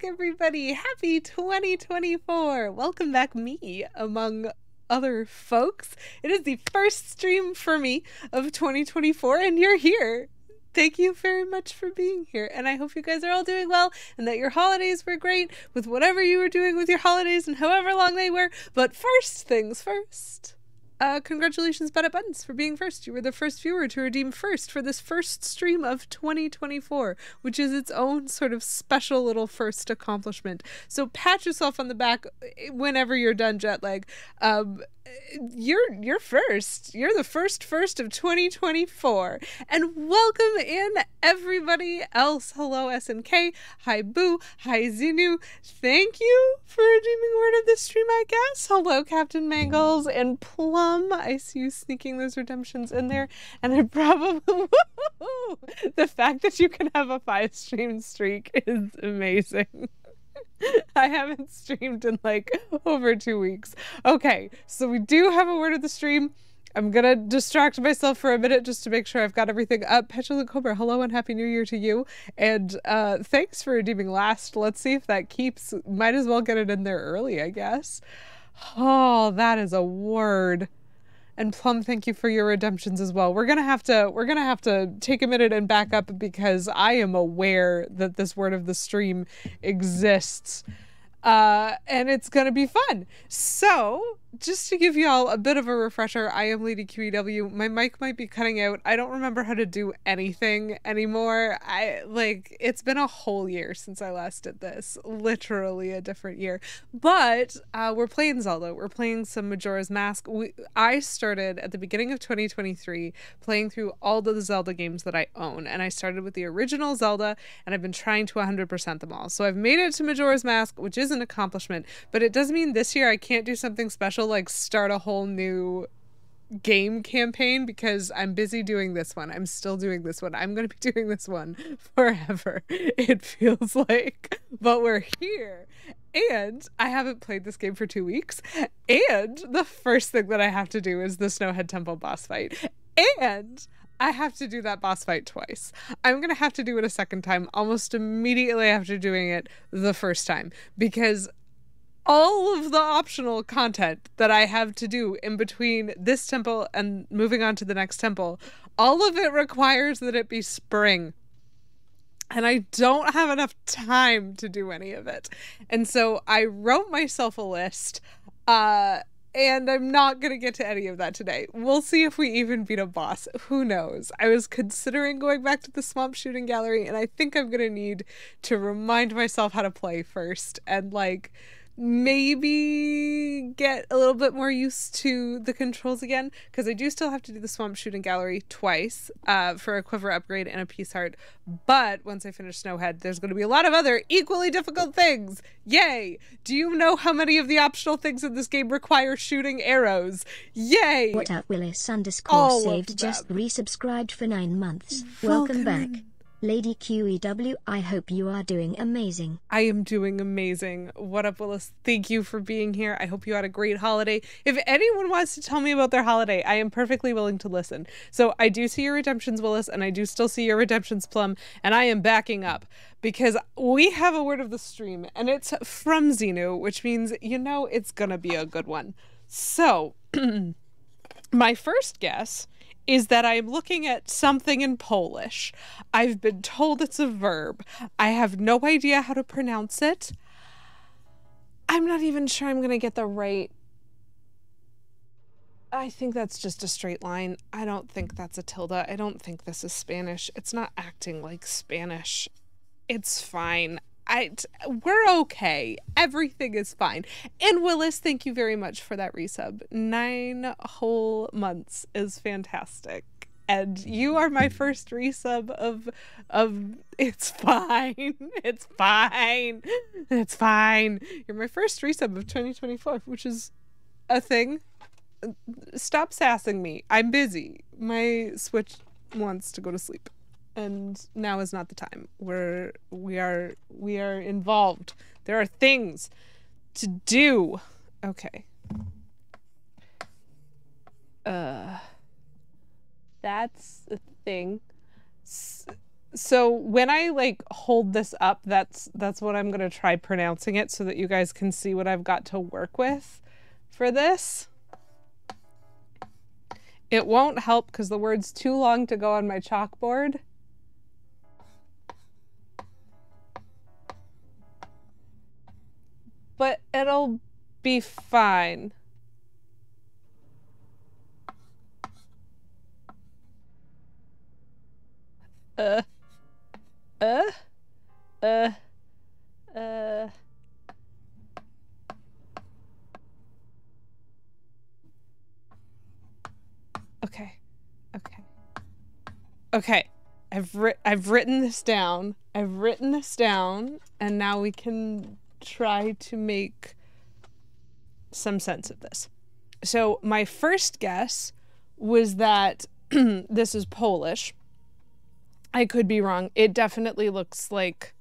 everybody. Happy 2024. Welcome back, me, among other folks. It is the first stream for me of 2024, and you're here. Thank you very much for being here, and I hope you guys are all doing well and that your holidays were great with whatever you were doing with your holidays and however long they were. But first things first. Congratulations, Bennett Buttons, for being first. You were the first viewer to redeem first for this first stream of 2024, which is its own sort of special little first accomplishment. So pat yourself on the back whenever you're done, Jetlag. You're first. You're the first of 2024. And welcome in everybody else. Hello, SNK. Hi, Boo. Hi, Xenu. Thank you for redeeming word of the stream, I guess. Hello, Captain Mangles and Plum. I see you sneaking those redemptions in there. And I probably... the fact that you can have a 5-stream streak is amazing. I haven't streamed in like over 2 weeks. Okay, so we do have a word of the stream. I'm gonna distract myself for a minute just to make sure I've got everything up. Petulant Cobra, hello and Happy New Year to you. And thanks for redeeming last. Let's see if that keeps. Might as well get it in there early, I guess. Oh, that is a word. And Plum, thank you for your redemptions as well. We're gonna have to take a minute and back up because I am aware that this word of the stream exists. And it's gonna be fun. So, just to give you all a bit of a refresher, I am Lady QEW. My mic might be cutting out. I don't remember how to do anything anymore. It's been a whole year since I last did this. Literally a different year. But we're playing Zelda. We're playing some Majora's Mask. I started at the beginning of 2023 playing through all of the Zelda games that I own. And I started with the original Zelda, and I've been trying to 100% them all. So I've made it to Majora's Mask, which is an accomplishment. But it does mean this year I can't do something special like start a whole new game campaign because I'm busy doing this one. I'm still doing this one. I'm going to be doing this one forever, it feels like. But we're here. And I haven't played this game for 2 weeks. And the first thing that I have to do is the Snowhead Temple boss fight. And I have to do that boss fight twice. I'm going to have to do it a second time almost immediately after doing it the first time because all of the optional content that I have to do in between this temple and moving on to the next temple, all of it requires that it be spring. And I don't have enough time to do any of it. And so I wrote myself a list, and I'm not going to get to any of that today. We'll see if we even beat a boss. Who knows? I was considering going back to the swamp shooting gallery, and I think I'm going to need to remind myself how to play first and maybe get a little bit more used to the controls again, because I do still have to do the swamp shooting gallery twice for a quiver upgrade and a peace heart. But once I finish Snowhead, there's going to be a lot of other equally difficult things. Yay! Do you know how many of the optional things in this game require shooting arrows? Yay! What up, Willis _ saved just resubscribed for 9 months. Welcome back. Lady QEW, I hope you are doing amazing. I am doing amazing. What up, Willis? Thank you for being here. I hope you had a great holiday. If anyone wants to tell me about their holiday, I am perfectly willing to listen. So I do see your redemptions, Willis, and I do still see your redemptions, Plum, and I am backing up because we have a word of the stream, and it's from Xenu, which means, it's gonna be a good one. So, my first guess is that I'm looking at something in Polish. I've been told it's a verb. I have no idea how to pronounce it. I'm not even sure I'm gonna get the right... I think that's just a straight line. I don't think that's a tilde. I don't think this is Spanish. It's not acting like Spanish. It's fine. We're okay. Everything is fine. And Willis, thank you very much for that resub. 9 whole months is fantastic. And you are my first resub of it's fine. It's fine. It's fine. You're my first resub of 2024, which is a thing. Stop sassing me. I'm busy. My Switch wants to go to sleep. And now is not the time. We are involved. There are things to do. Okay. That's a thing. So when I like hold this up, that's what I'm gonna try pronouncing it so that you guys can see what I've got to work with for this. It won't help because the word's too long to go on my chalkboard. But it'll be fine. Okay. I've written this down. And now we can try to make some sense of this. So my first guess was that this is Polish. I could be wrong. It definitely looks like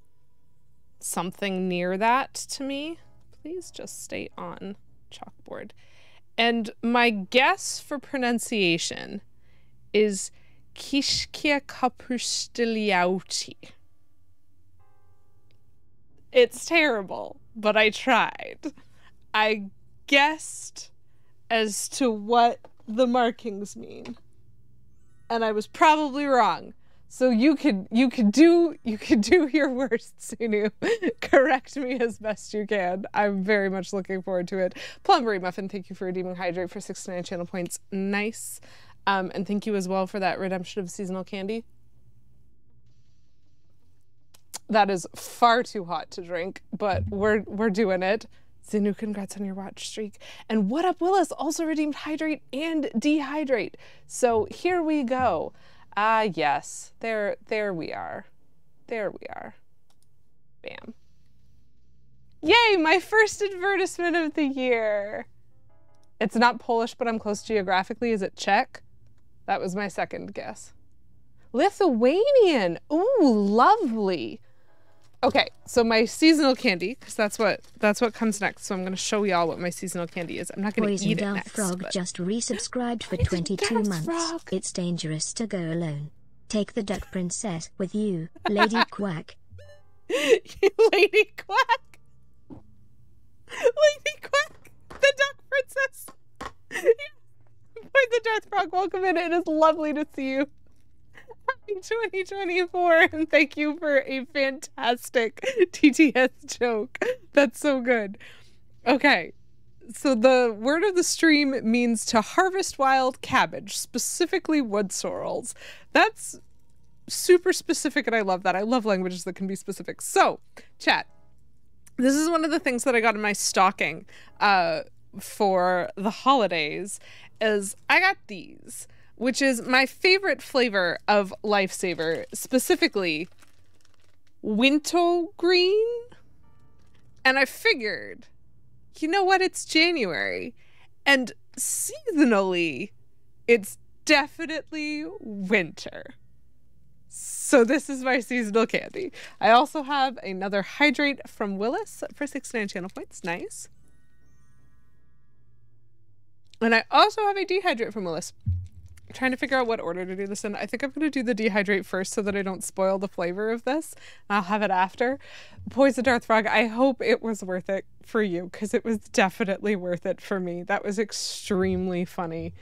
something near that to me. Please just stay on chalkboard. And my guess for pronunciation is Kiszkia Kapustyliauti. It's terrible, but I tried. I guessed as to what the markings mean. And I was probably wrong. So you could do your worst, Sunu. Correct me as best you can. I'm very much looking forward to it. Plumberry Muffin, thank you for redeeming Hydrate for 69 channel points. Nice. And thank you as well for that redemption of seasonal candy. That is far too hot to drink, but we're doing it. Zinu, congrats on your watch streak. And What Up Willis also redeemed Hydrate and Dehydrate. So here we go. Ah, yes. There we are. There we are. Bam. Yay, my first advertisement of the year. It's not Polish, but I'm close geographically. Is it Czech? That was my second guess. Lithuanian. Ooh, lovely. Okay, so my seasonal candy, because that's what comes next. So I'm going to show y'all what my seasonal candy is. I'm not going to eat it next. Frog just resubscribed for 22 months. Frog. It's dangerous to go alone. Take the duck princess with you, Lady Quack. Lady Quack. Lady Quack, the duck princess. Boy, the Darth Frog, welcome in. It is lovely to see you. Happy 2024, and thank you for a fantastic TTS joke. That's so good. Okay, so the word of the stream means to harvest wild cabbage, specifically wood sorrels. That's super specific, and I love that. I love languages that can be specific. So, chat, this is one of the things that I got in my stocking for the holidays, is I got these, which is my favorite flavor of Lifesaver, specifically wintergreen. And I figured, you know what, it's January, and seasonally, it's definitely winter. So this is my seasonal candy. I also have another Hydrate from Willis for 69 channel points. Nice. And I also have a Dehydrate from Willis. I'm trying to figure out what order to do this in. I think I'm going to do the Dehydrate first so that I don't spoil the flavor of this. I'll have it after. Poison Darth Frog, I hope it was worth it for you, because it was definitely worth it for me. That was extremely funny.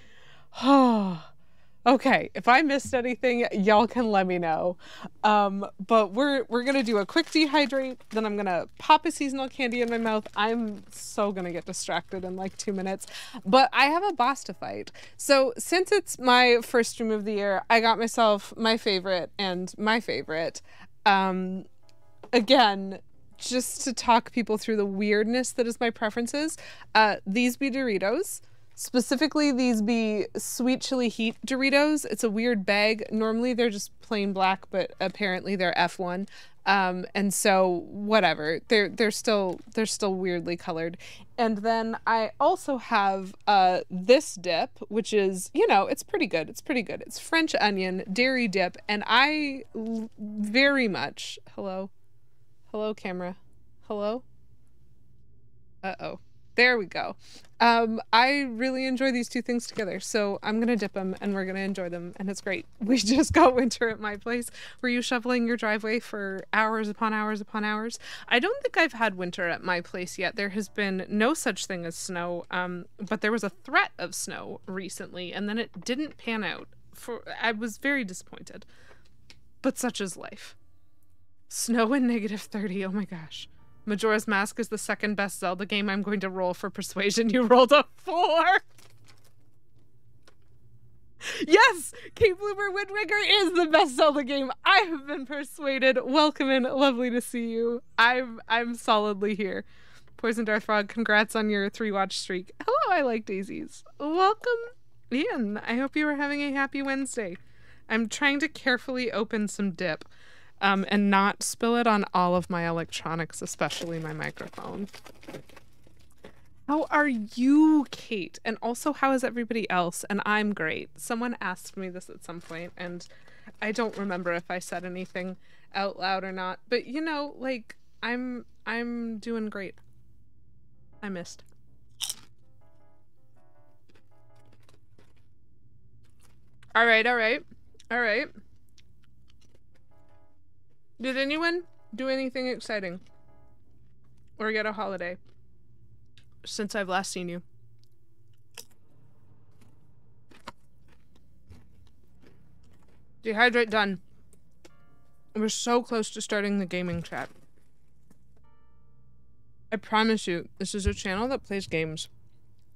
Oh. Okay, if I missed anything, y'all can let me know. But we're gonna do a quick Dehydrate, then I'm gonna pop a seasonal candy in my mouth. I'm so gonna get distracted in like 2 minutes. But I have a boss to fight. So since it's my first stream of the year, I got myself my favorite and my favorite. Again, just to talk people through the weirdness that is my preferences, these be Doritos. Specifically, these be Sweet Chili Heat Doritos. It's a weird bag. Normally, they're just plain black, but apparently they're F1. And so, whatever. They're still weirdly colored. And then I also have this dip, which is, you know, it's pretty good. It's pretty good. It's French onion dairy dip, and I very much... Hello? Hello, camera? Hello? Uh-oh. There we go. I really enjoy these two things together, so I'm gonna dip them and we're gonna enjoy them, and it's great. We just got winter at my place. Were you shoveling your driveway for hours upon hours upon hours? I don't think I've had winter at my place yet. There has been no such thing as snow, but there was a threat of snow recently, and then it didn't pan out. I was very disappointed, but such is life. Snow and -30, oh my gosh. Majora's Mask is the second best Zelda game. I'm going to roll for persuasion. You rolled a 4. Yes! Cape Bloomer Windrigger is the best Zelda game. I have been persuaded. Welcome in. Lovely to see you. I'm solidly here. Poison Darth Frog, congrats on your 3-watch streak. Hello, I like daisies. Welcome in. I hope you are having a happy Wednesday. I'm trying to carefully open some dip. And not spill it on all of my electronics, especially my microphone. How are you, Kate? And also, how is everybody else? And I'm great. Someone asked me this at some point, and I don't remember if I said anything out loud or not. But you know, like, I'm doing great. I missed. All right. Did anyone do anything exciting or get a holiday since I've last seen you? Dehydrate done. We're so close to starting the gaming chat. I promise you, this is a channel that plays games.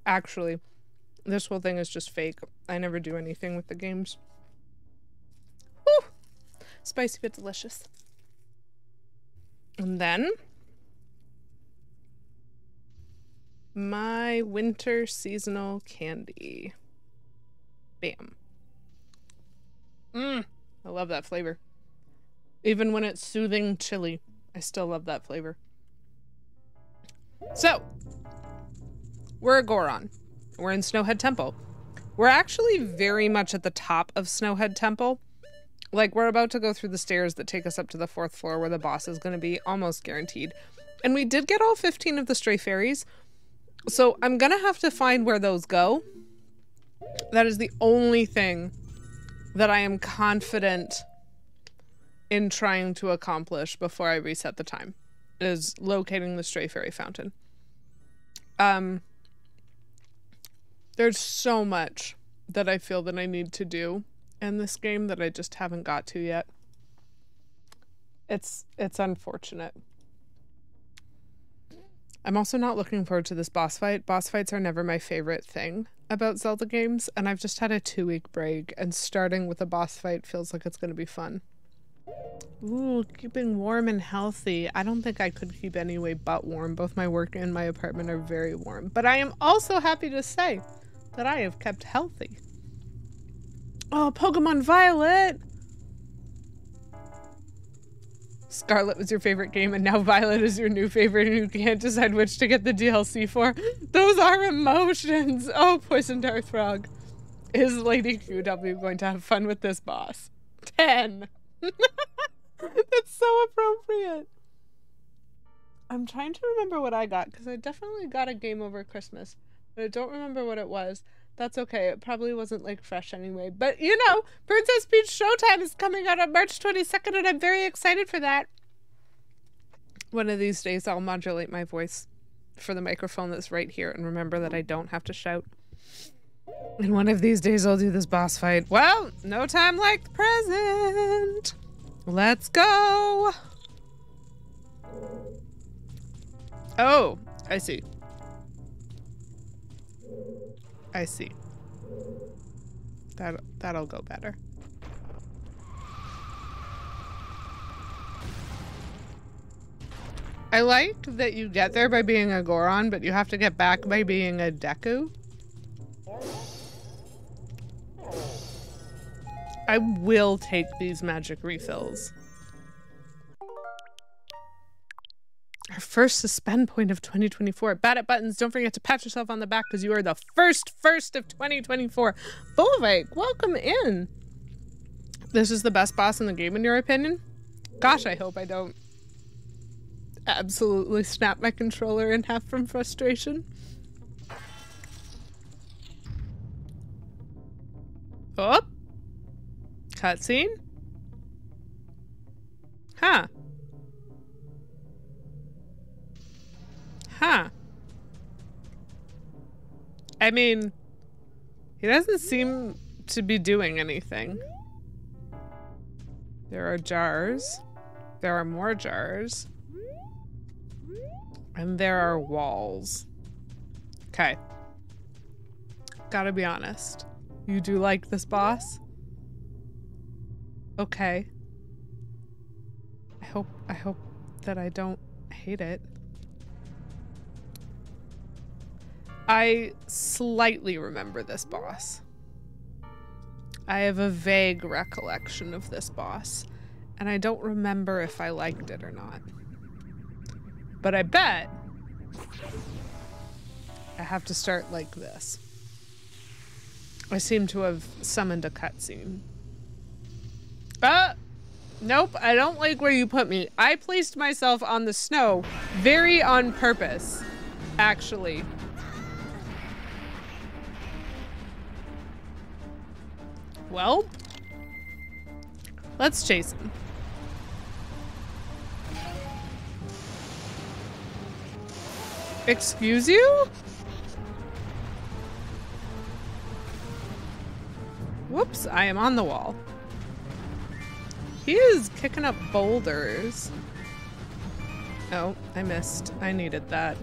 Actually, this whole thing is just fake. I never do anything with the games. Whew! Spicy but delicious. And then my winter seasonal candy. Bam. I love that flavor. Even when it's soothing chili, I still love that flavor. So, we're at Goron. We're in Snowhead Temple. We're actually very much at the top of Snowhead Temple. Like, we're about to go through the stairs that take us up to the 4th floor where the boss is going to be, almost guaranteed. And we did get all 15 of the stray fairies, so I'm going to have to find where those go. That is the only thing that I am confident in trying to accomplish before I reset the time, is locating the stray fairy fountain. There's so much that I feel that I need to do in this game that I just haven't got to yet. It's unfortunate. I'm also not looking forward to this boss fight. Boss fights are never my favorite thing about Zelda games, and I've just had a 2-week break, and starting with a boss fight feels like it's going to be fun. Ooh, keeping warm and healthy. I don't think I could keep any way but warm. Both my work and my apartment are very warm. But I am also happy to say that I have kept healthy. Oh, Pokemon Violet! Scarlet was your favorite game, and now Violet is your new favorite, and you can't decide which to get the DLC for. Those are emotions! Oh, Poison Darth Frog. Is Lady QW going to have fun with this boss? 10! That's so appropriate. I'm trying to remember what I got, because I definitely got a game over Christmas, but I don't remember what it was. That's okay. It probably wasn't, like, fresh anyway. But, you know, Princess Peach Showtime is coming out on March 22nd, and I'm very excited for that. One of these days, I'll modulate my voice for the microphone that's right here and remember that I don't have to shout. And one of these days, I'll do this boss fight. Well, no time like the present. Let's go. Oh, I see. I see. That'll go better. I like that you get there by being a Goron, but you have to get back by being a Deku. I will take these magic refills. Our first suspend point of 2024. Bad at buttons. Don't forget to pat yourself on the back because you are the first of 2024. Bolivik, welcome in. This is the best boss in the game in your opinion? Gosh, I hope I don't absolutely snap my controller in half from frustration. Oh! Cutscene? Huh. Huh. I mean, he doesn't seem to be doing anything. There are jars. There are more jars. And there are walls. Okay. Gotta be honest. You do like this boss? Okay. I hope that I don't hate it. I slightly remember this boss. I have a vague recollection of this boss, and I don't remember if I liked it or not. But I bet I have to start like this. I seem to have summoned a cutscene. Nope, I don't like where you put me. I placed myself on the snow very on purpose, actually. Well, let's chase him. Excuse you? Whoops, I am on the wall. He is kicking up boulders. Oh, I missed. I needed that.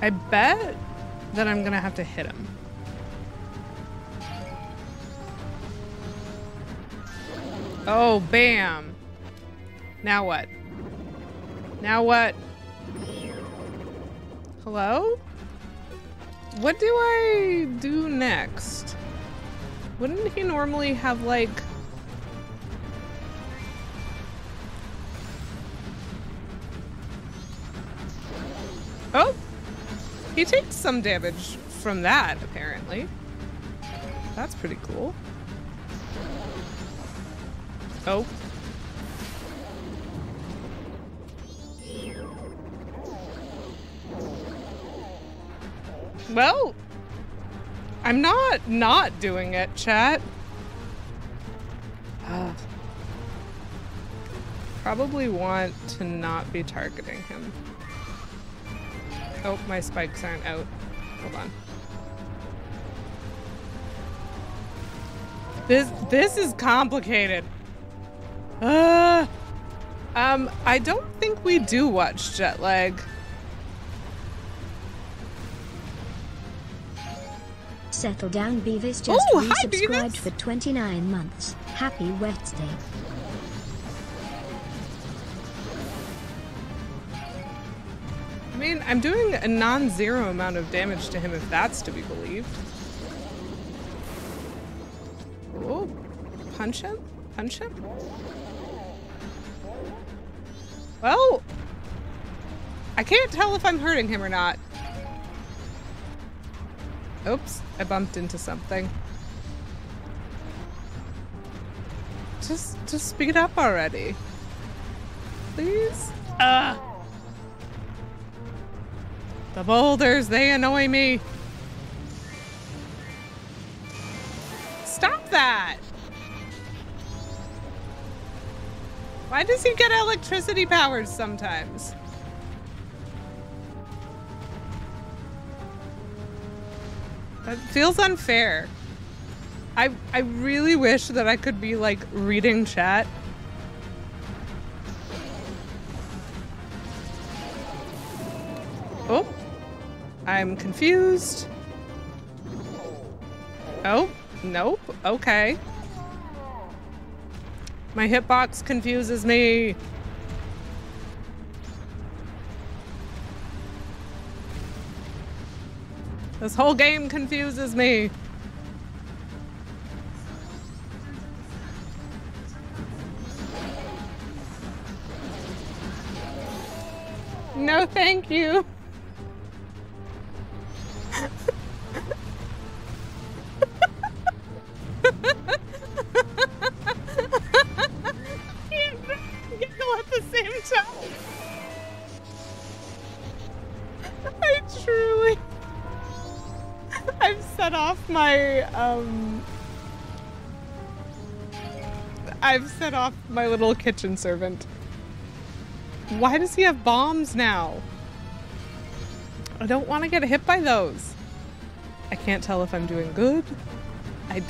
I bet that I'm gonna have to hit him. Oh, bam. Now what? Now what? Hello? What do I do next? Wouldn't he normally have, like... Oh! He takes some damage from that, apparently. That's pretty cool. Oh. Well, I'm not doing it, chat. Probably want to not be targeting him. Oh, my spikes aren't out. Hold on. This is complicated. I don't think we do watch jet lag. Settle down, Beavis just resubscribed for 29 months. Happy Wednesday. I mean, I'm doing a non-zero amount of damage to him if that's to be believed. Oh, punch him? Punch him? Well, I can't tell if I'm hurting him or not. Oops, I bumped into something. Just speed up already. Please? The boulders, they annoy me. Stop that! Why does he get electricity powers sometimes? That feels unfair. I really wish that I could be like reading chat. Oh, I'm confused. Oh, nope, okay. My hitbox confuses me. This whole game confuses me. No, thank you. Giggle at the same time. Truly. I've set off my little kitchen servant. Why does he have bombs now? I don't want to get hit by those. I can't tell if I'm doing good. I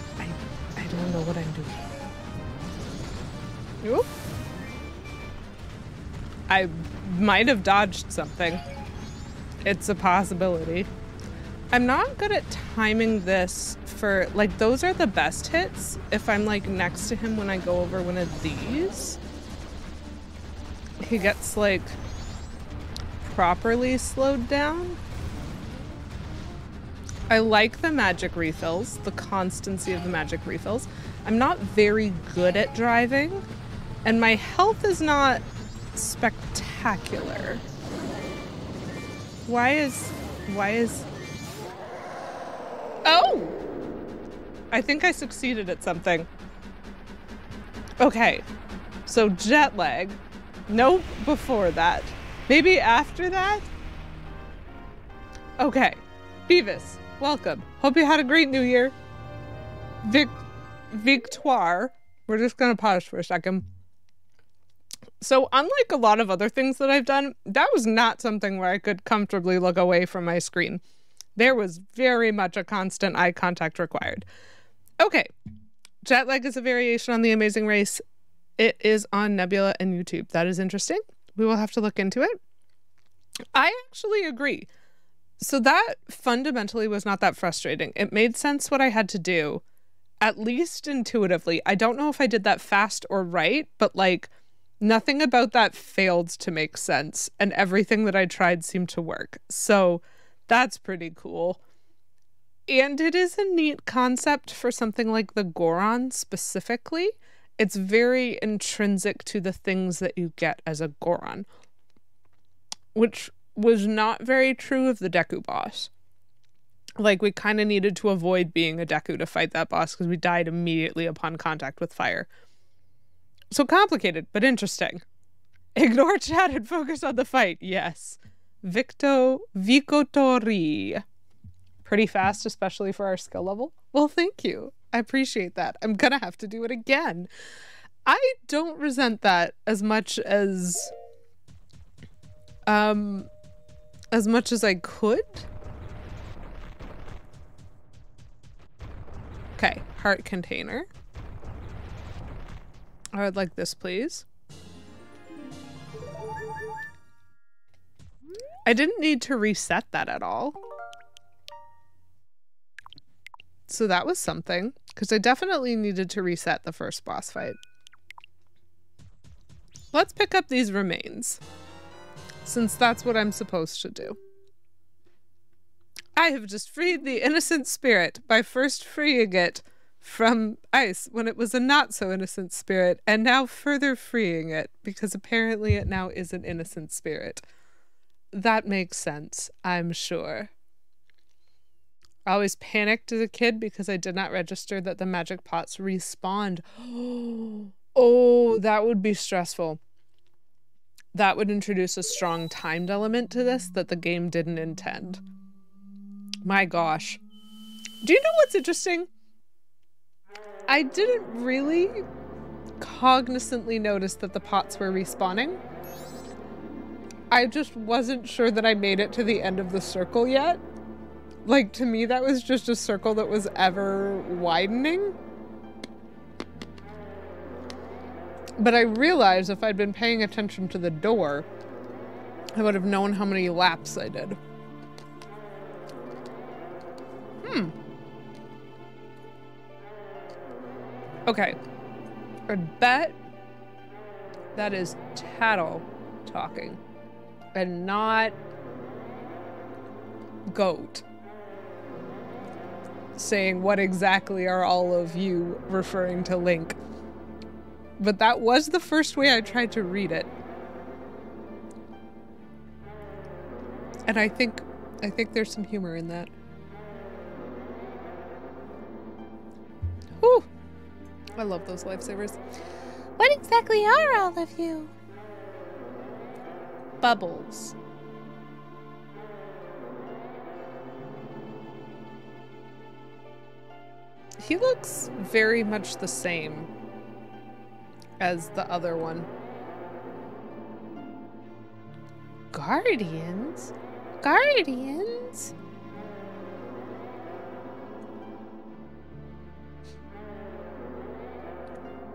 don't know what I'm doing. Oop. I might have dodged something. It's a possibility. I'm not good at timing this for, like, those are the best hits if I'm, like, next to him when I go over one of these. He gets, like, properly slowed down. I like the magic refills, the constancy of the magic refills. I'm not very good at driving, and my health is not spectacular. Why is... Oh! I think I succeeded at something. Okay, so jet lag. Nope, before that. Maybe after that? Okay, Beavis, welcome. Hope you had a great New Year. Victoire. We're just gonna pause for a second. So unlike a lot of other things that I've done, that was not something where I could comfortably look away from my screen. There was very much a constant eye contact required. Okay, jet lag is a variation on The Amazing Race. It is on Nebula and YouTube. That is interesting. We will have to look into it. I actually agree. So that fundamentally was not that frustrating. It made sense what I had to do, at least intuitively. I don't know if I did that fast or right, but like nothing about that failed to make sense, and everything that I tried seemed to work. So that's pretty cool. And it is a neat concept for something like the Goron specifically. It's very intrinsic to the things that you get as a Goron, which was not very true of the Deku boss. Like, we kind of needed to avoid being a Deku to fight that boss because we died immediately upon contact with fire. So complicated, but interesting. Ignore chat and focus on the fight. Yes. Vicotori. Pretty fast, especially for our skill level. Well, thank you. I appreciate that. I'm gonna have to do it again. I don't resent that as much as I could. Okay, heart container. I would like this, please. I didn't need to reset that at all. So that was something, because I definitely needed to reset the first boss fight. Let's pick up these remains, since that's what I'm supposed to do. I have just freed the innocent spirit by first freeing it from ice when it was a not so innocent spirit, and now further freeing it because apparently it now is an innocent spirit. That makes sense, I'm sure. I always panicked as a kid because I did not register that the magic pots respawned. Oh, that would be stressful. That would introduce a strong timed element to this that the game didn't intend. My gosh. Do you know what's interesting? I didn't really cognizantly notice that the pots were respawning. I just wasn't sure that I made it to the end of the circle yet. Like, to me, that was just a circle that was ever widening. But I realized if I'd been paying attention to the door, I would have known how many laps I did. Okay. I bet that is Tattle talking and not Goat saying what exactly are all of you referring to Link. But that was the first way I tried to read it. And I think there's some humor in that. Whew. I love those lifesavers. What exactly are all of you? Bubbles. He looks very much the same as the other one. Guardians? Guardians?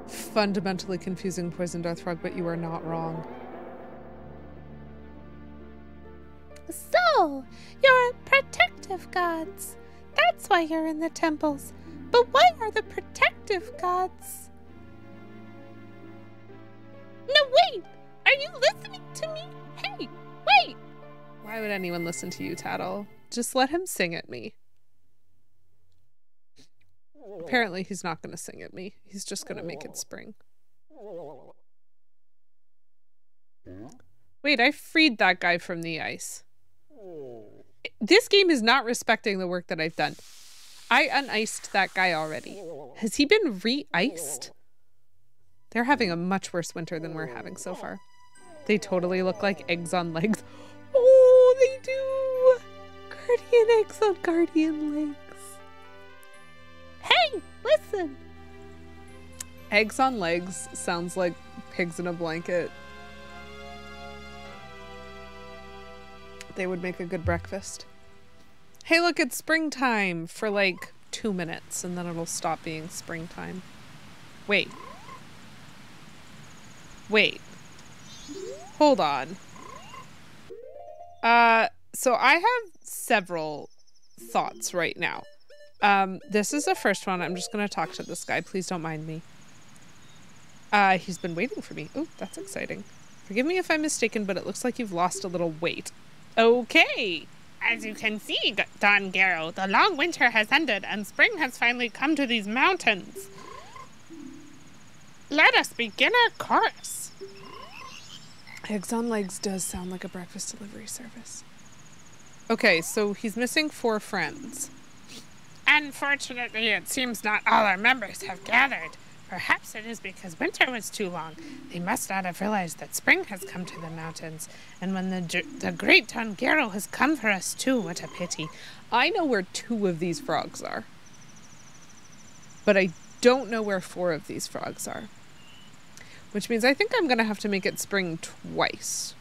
Fundamentally confusing Poison Darth Frog, but you are not wrong. So, you're protective gods. That's why you're in the temples. But why are the protective gods? No, wait! Are you listening to me? Hey, wait! Why would anyone listen to you, Tattle? Just let him sing at me. Apparently he's not going to sing at me. He's just going to make it spring. Wait, I freed that guy from the ice. This game is not respecting the work that I've done. I uniced that guy already. Has he been re-iced? They're having a much worse winter than we're having so far. They totally look like eggs on legs. Oh, they do! Guardian eggs on guardian legs. Hey, listen! Eggs on legs sounds like pigs in a blanket. They would make a good breakfast. Hey, look, it's springtime for like 2 minutes and then it'll stop being springtime. Wait. Wait. Hold on. So I have several thoughts right now. This is the first one. I'm just gonna talk to this guy. Please don't mind me. He's been waiting for me. Oh, that's exciting. Forgive me if I'm mistaken, but it looks like you've lost a little weight. Okay. As you can see, Don Garrow, the long winter has ended and spring has finally come to these mountains. Let us begin our course. Eggs on legs does sound like a breakfast delivery service. Okay, so he's missing 4 friends. Unfortunately, it seems not all our members have gathered. Perhaps it is because winter was too long. They must not have realized that spring has come to the mountains. And when the great Don Garrow has come for us too, what a pity. I know where 2 of these frogs are. But I don't know where 4 of these frogs are. Which means I think I'm going to have to make it spring twice.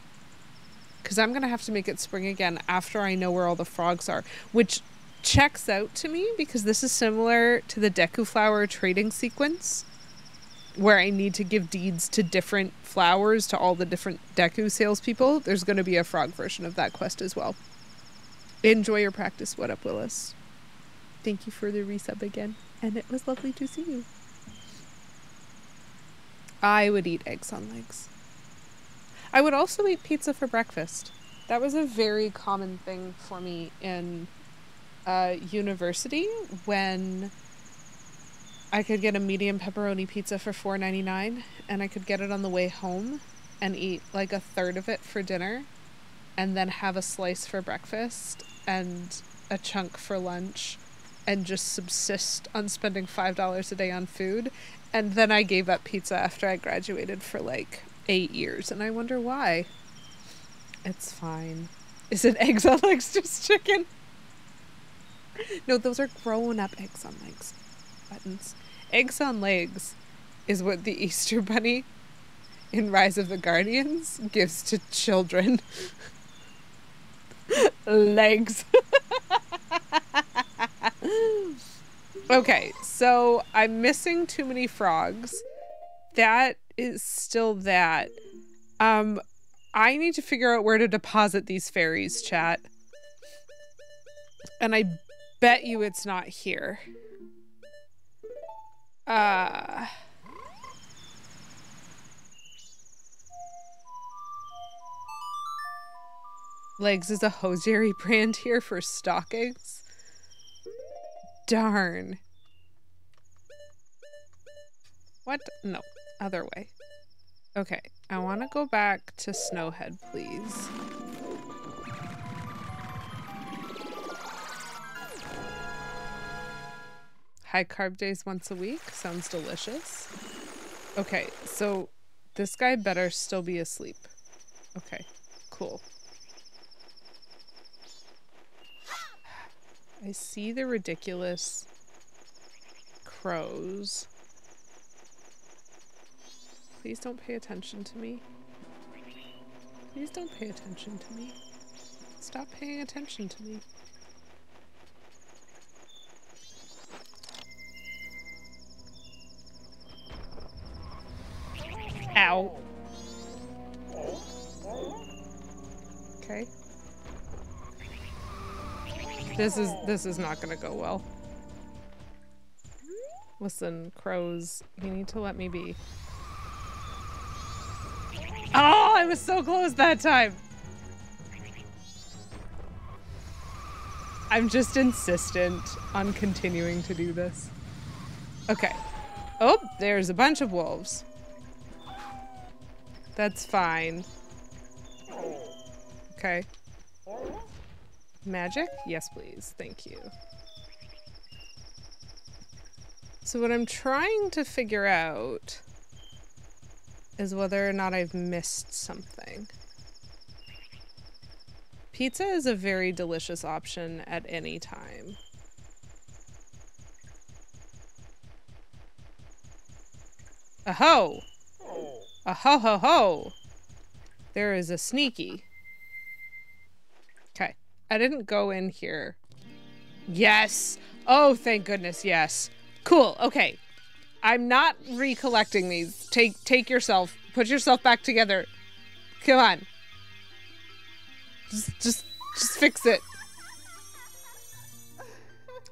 Because I'm going to have to make it spring again after I know where all the frogs are. Which checks out to me because this is similar to the Deku Flower trading sequence. Where I need to give deeds to different flowers to all the different Deku salespeople. There's going to be a frog version of that quest as well. Enjoy your practice. What up, Willis? Thank you for the resub again. And it was lovely to see you. I would eat eggs on legs. I would also eat pizza for breakfast. That was a very common thing for me in university when I could get a medium pepperoni pizza for $4.99 and I could get it on the way home and eat like a third of it for dinner and then have a slice for breakfast and a chunk for lunch and just subsist on spending $5 a day on food. And then I gave up pizza after I graduated for like 8 years and I wonder why. It's fine. Is it eggs on legs just chicken? No, those are grown-up eggs on legs buttons. Eggs on legs is what the Easter Bunny in Rise of the Guardians gives to children. Legs. Okay, so I'm missing too many frogs. That is still that. I need to figure out where to deposit these fairies, chat. And I bet you it's not here. Legs is a hosiery brand here for stockings. Darn. What? No, other way. Okay, I want to go back to Snowhead, please. High carb days once a week. Sounds delicious. Okay, so this guy better still be asleep. Okay, cool. I see the ridiculous crows. Please don't pay attention to me. Please don't pay attention to me. Stop paying attention to me. Ow. Okay. This is not gonna go well. Listen, crows, you need to let me be. Oh, I was so close that time. I'm just insistent on continuing to do this. Okay. Oh, there's a bunch of wolves. That's fine. Okay. Magic? Yes, please. Thank you. So what I'm trying to figure out is whether or not I've missed something. Pizza is a very delicious option at any time. Aho! Aho ho ho! There is a sneaky. Okay. I didn't go in here. Yes! Oh, thank goodness, yes. Cool, okay. I'm not recollecting these. Take yourself. Put yourself back together. Come on. Just fix it.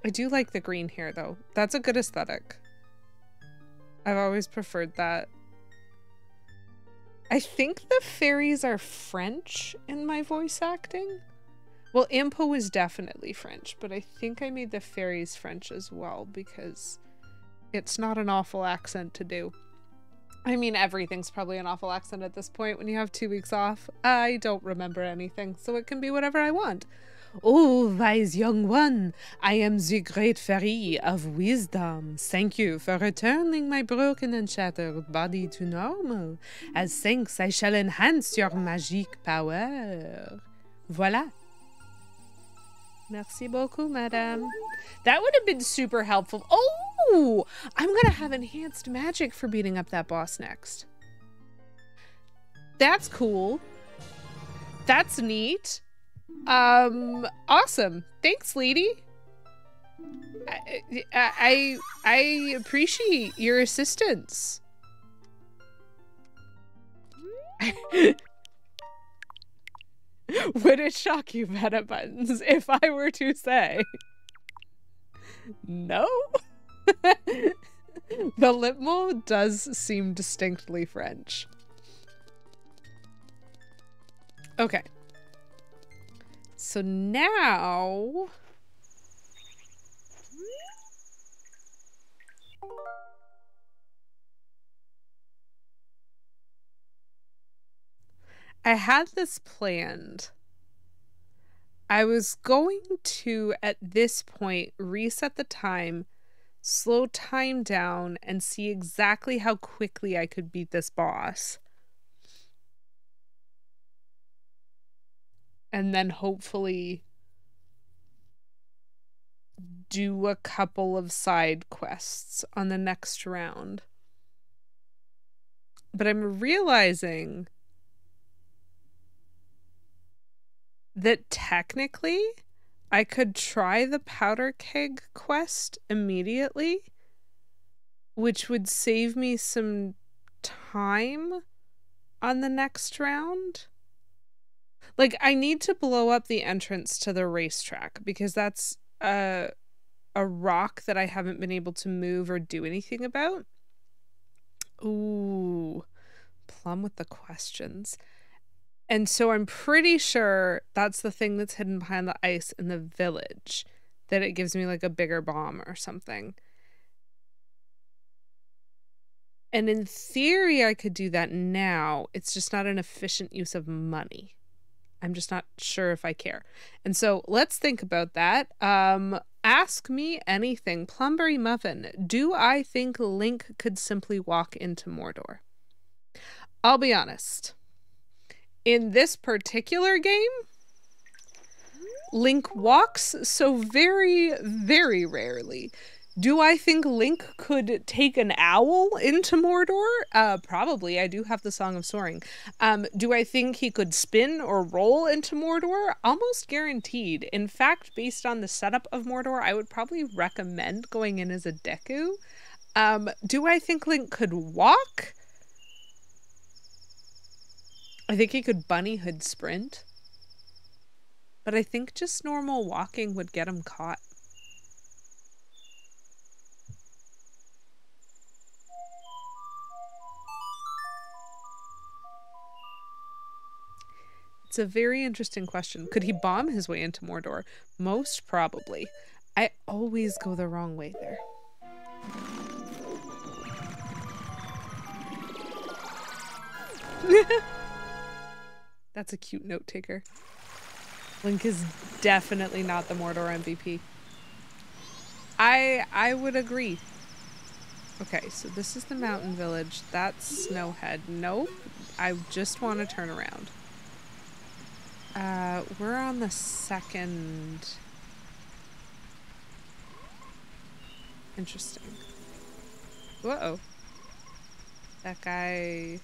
I do like the green hair though. That's a good aesthetic. I've always preferred that. I think the fairies are French in my voice acting. Well, Impo is definitely French, but I think I made the fairies French as well because it's not an awful accent to do. I mean, everything's probably an awful accent at this point when you have 2 weeks off. I don't remember anything, so it can be whatever I want. Oh, wise young one, I am the great fairy of wisdom. Thank you for returning my broken and shattered body to normal. As thanks, I shall enhance your magic power. Voilà. Merci beaucoup, madame. That would have been super helpful. Oh, I'm gonna have enhanced magic for beating up that boss next. That's cool. That's neat. Awesome. Thanks, lady. I appreciate your assistance. Would it shock you, Meta Buttons, if I were to say no? The lip mold does seem distinctly French. Okay. So now I had this planned. I was going to, at this point, reset the time, slow time down, and see exactly how quickly I could beat this boss. And then hopefully do a couple of side quests on the next round. But I'm realizing that technically I could try the powder keg quest immediately, which would save me some time on the next round. Like, I need to blow up the entrance to the racetrack because that's a rock that I haven't been able to move or do anything about. Ooh, plum with the questions. And so I'm pretty sure that's the thing that's hidden behind the ice in the village, that it gives me like a bigger bomb or something. And in theory, I could do that now. It's just not an efficient use of money. I'm just not sure if I care. And so let's think about that. Ask me anything. Plumberry Muffin, do I think Link could simply walk into Mordor? I'll be honest. In this particular game, Link walks so very, very rarely Do I think Link could take an owl into Mordor? Probably. I do have the Song of Soaring. Do I think he could spin or roll into Mordor? Almost guaranteed. In fact, based on the setup of Mordor, I would probably recommend going in as a Deku. Do I think Link could walk? I think he could bunny hood sprint. But I think just normal walking would get him caught. It's a very interesting question. Could he bomb his way into Mordor? Most probably. I always go the wrong way there. That's a cute note taker. Link is definitely not the Mordor MVP. I would agree. Okay, so this is the mountain village. That's Snowhead. Nope. I just want to turn around. We're on the second. Interesting. Whoa. That guy.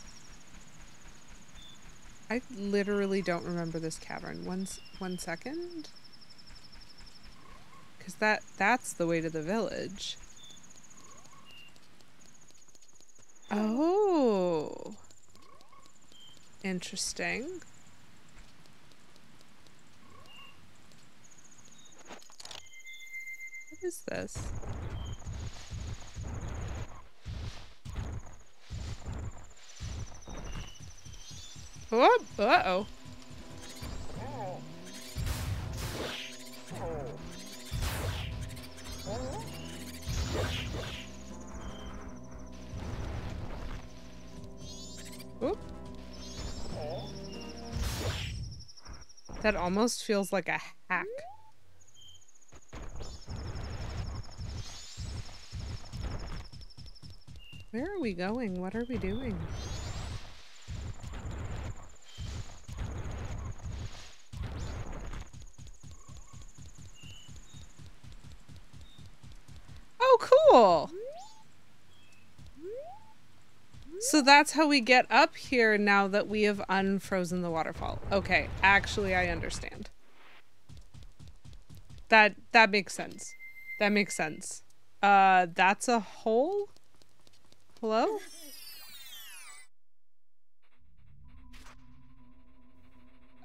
I literally don't remember this cavern. One second. Because that's the way to the village. Oh. Interesting. What is this? Oh, uh-oh. Oop. That almost feels like a hack. Where are we going? What are we doing? Oh, cool! So that's how we get up here now that we have unfrozen the waterfall. Okay, actually I understand. That makes sense. That makes sense. That's a hole? Hello?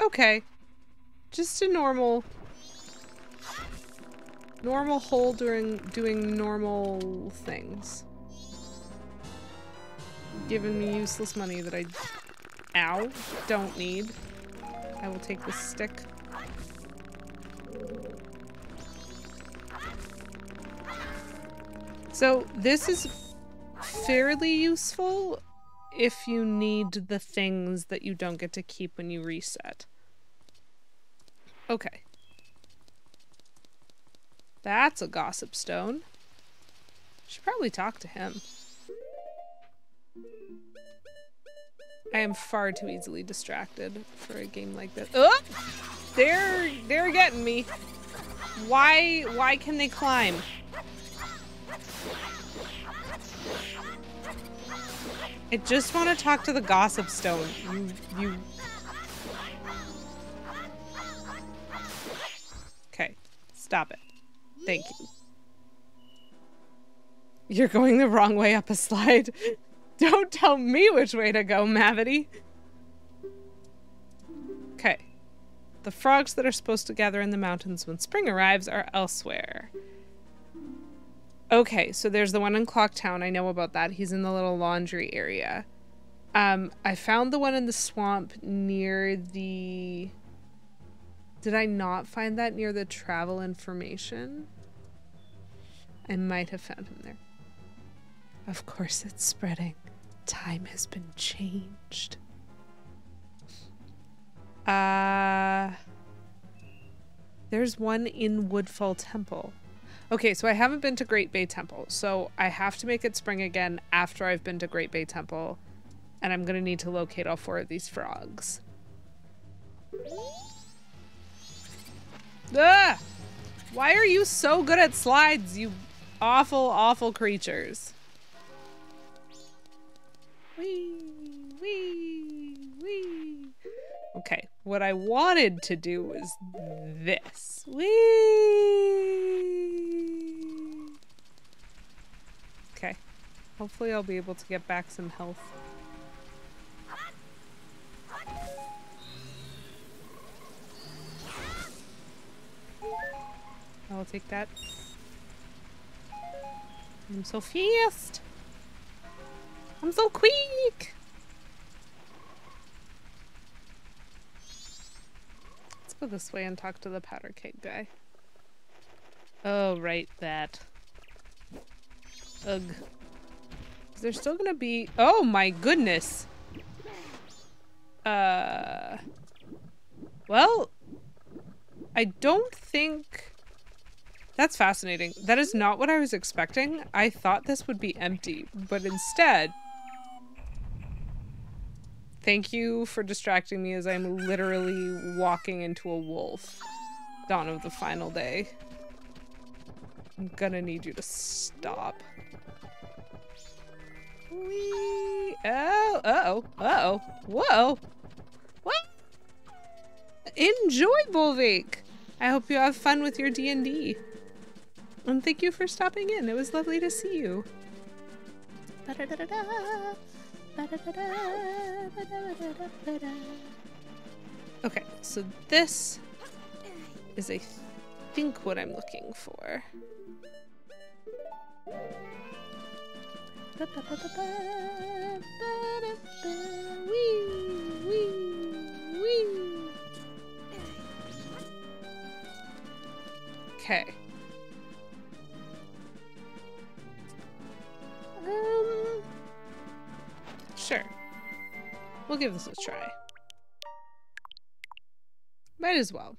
Okay. Just a normal hole doing normal things. Giving me useless money that I don't need. I will take this stick. So this is fairly useful if you need the things that you don't get to keep when you reset. Okay. That's a gossip stone. Should probably talk to him. I am far too easily distracted for a game like this. Oh! They're getting me. Why can they climb? I just want to talk to the gossip stone. You. Okay, stop it. Thank you. You're going the wrong way up a slide. Don't tell me which way to go, Mavity. Okay. The frogs that are supposed to gather in the mountains when spring arrives are elsewhere. Okay, so there's the one in Clocktown. I know about that. He's in the little laundry area. I found the one in the swamp near the... Did I not find that near the travel information? I might have found him there. Of course it's spreading. Time has been changed. There's one in Woodfall Temple. Okay, so I haven't been to Great Bay Temple, so I have to make it spring again after I've been to Great Bay Temple, and I'm gonna need to locate all 4 of these frogs. Ah! Why are you so good at slides, you Awful, awful creatures. Wee, wee, wee. Okay, what I wanted to do was this. Whee! Okay, hopefully I'll be able to get back some health. I'll take that. I'm so fast. I'm so quick. Let's go this way and talk to the powder keg guy. Oh, right, that. Ugh. Is there still gonna be... Oh my goodness! Well... I don't think... That's fascinating. That is not what I was expecting. I thought this would be empty, but instead... Thank you for distracting me as I'm literally walking into a wolf. Dawn of the final day. I'm gonna need you to stop. Whee! Oh, uh-oh, uh-oh, whoa! What? Enjoy, Bolvik! I hope you have fun with your D&D. And thank you for stopping in. It was lovely to see you. Okay, so this is, I think, what I'm looking for. Okay. Sure. We'll give this a try. Might as well.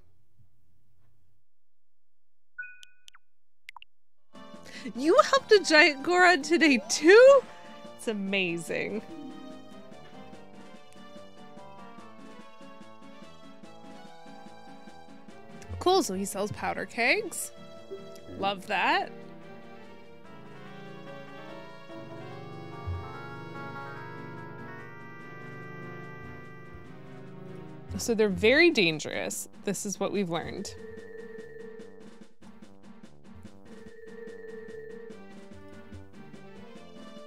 You helped a giant Goron today too? It's amazing. Cool, so he sells powder kegs. Love that. So they're very dangerous. This is what we've learned.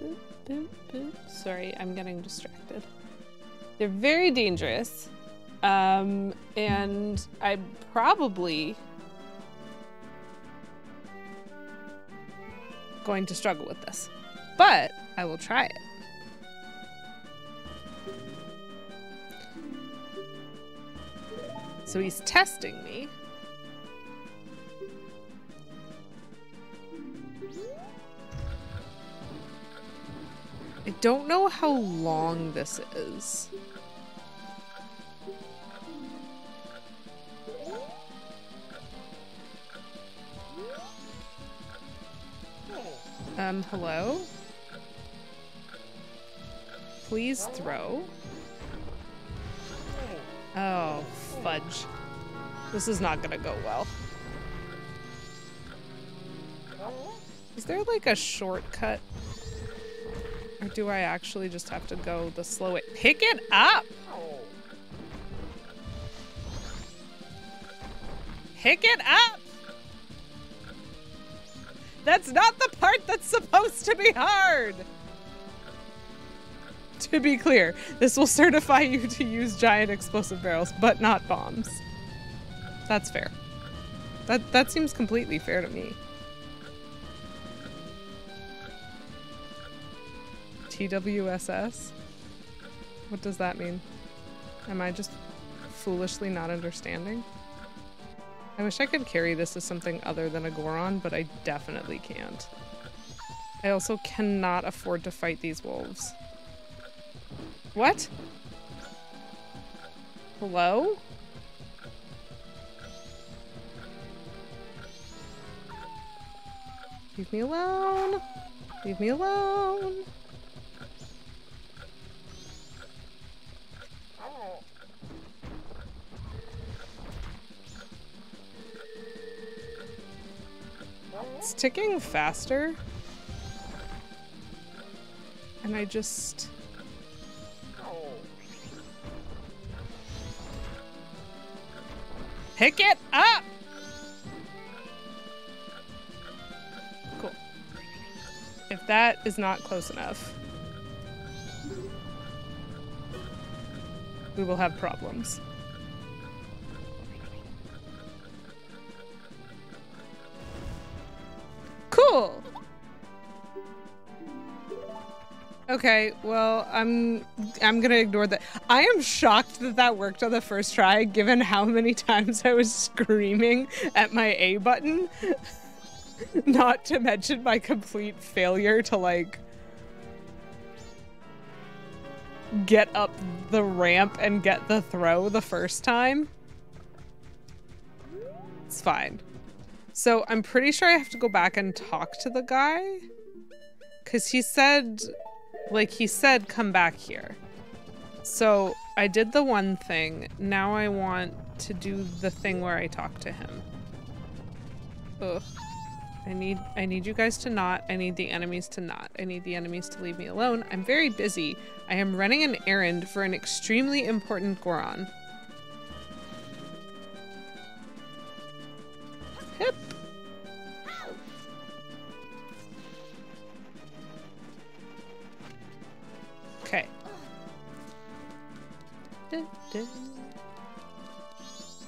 Boop, boop, boop. Sorry, I'm getting distracted. They're very dangerous. And I'm probably going to struggle with this, but I will try it. So he's testing me. I don't know how long this is. Hello? Please throw. Oh, fudge. This is not gonna go well. Is there like a shortcut? Or do I actually just have to go the slow way? Pick it up! Pick it up! That's not the part that's supposed to be hard! To be clear, this will certify you to use giant explosive barrels, but not bombs. That's fair. That seems completely fair to me. TWSS? What does that mean? Am I just foolishly not understanding? I wish I could carry this as something other than a Goron, but I definitely can't. I also cannot afford to fight these wolves. What? Hello? Leave me alone. Leave me alone. It's ticking faster. And I just... Pick it up! Cool. If that is not close enough, we will have problems. Cool! Okay, well, I'm gonna ignore that. I am shocked that that worked on the first try, given how many times I was screaming at my A button. Not to mention my complete failure to, like, get up the ramp and get the throw the first time. It's fine. So I'm pretty sure I have to go back and talk to the guy. 'Cause he said... Like, he said, come back here. So, I did the one thing. Now I want to do the thing where I talk to him. Ugh. I need you guys to not. I need the enemies to not. I need the enemies to leave me alone. I'm very busy. I am running an errand for an extremely important Goron. Hip. Okay.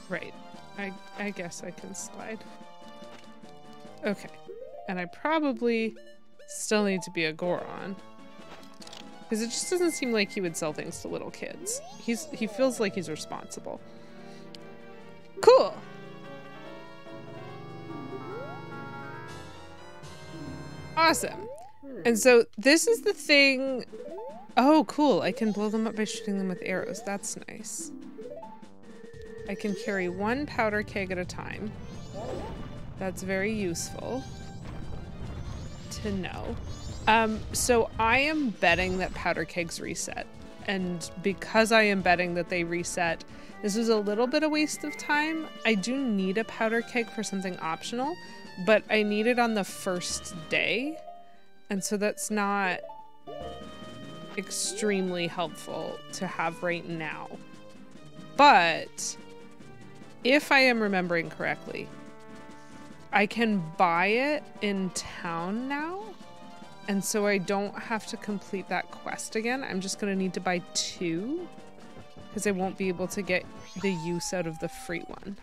Right. I guess I can slide. Okay. And I probably still need to be a Goron. Because it just doesn't seem like he would sell things to little kids. He feels like he's responsible. Cool! Awesome. And so this is the thing... Oh, cool. I can blow them up by shooting them with arrows. That's nice. I can carry one powder keg at a time. That's very useful to know. So I am betting that powder kegs reset. And because I am betting that they reset, this was a little bit of a waste of time. I do need a powder keg for something optional, but I need it on the first day. And so that's not extremely helpful to have right now. But if I am remembering correctly, I can buy it in town now. And so I don't have to complete that quest again. I'm just going to need to buy 2 because I won't be able to get the use out of the free one,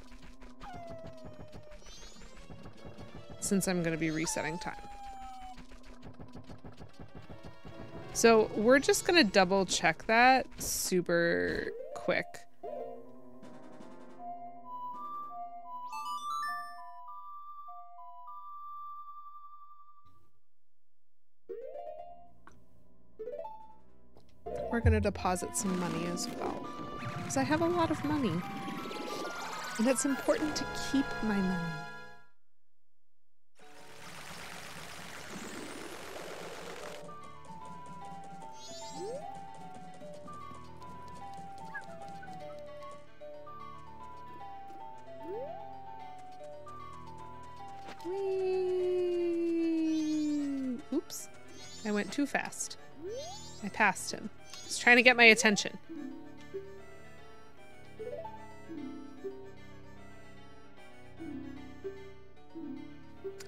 since I'm going to be resetting time. So we're just going to double check that super quick. We're going to deposit some money as well, because I have a lot of money, and it's important to keep my money. Whee! Oops, I went too fast. I passed him. He's trying to get my attention.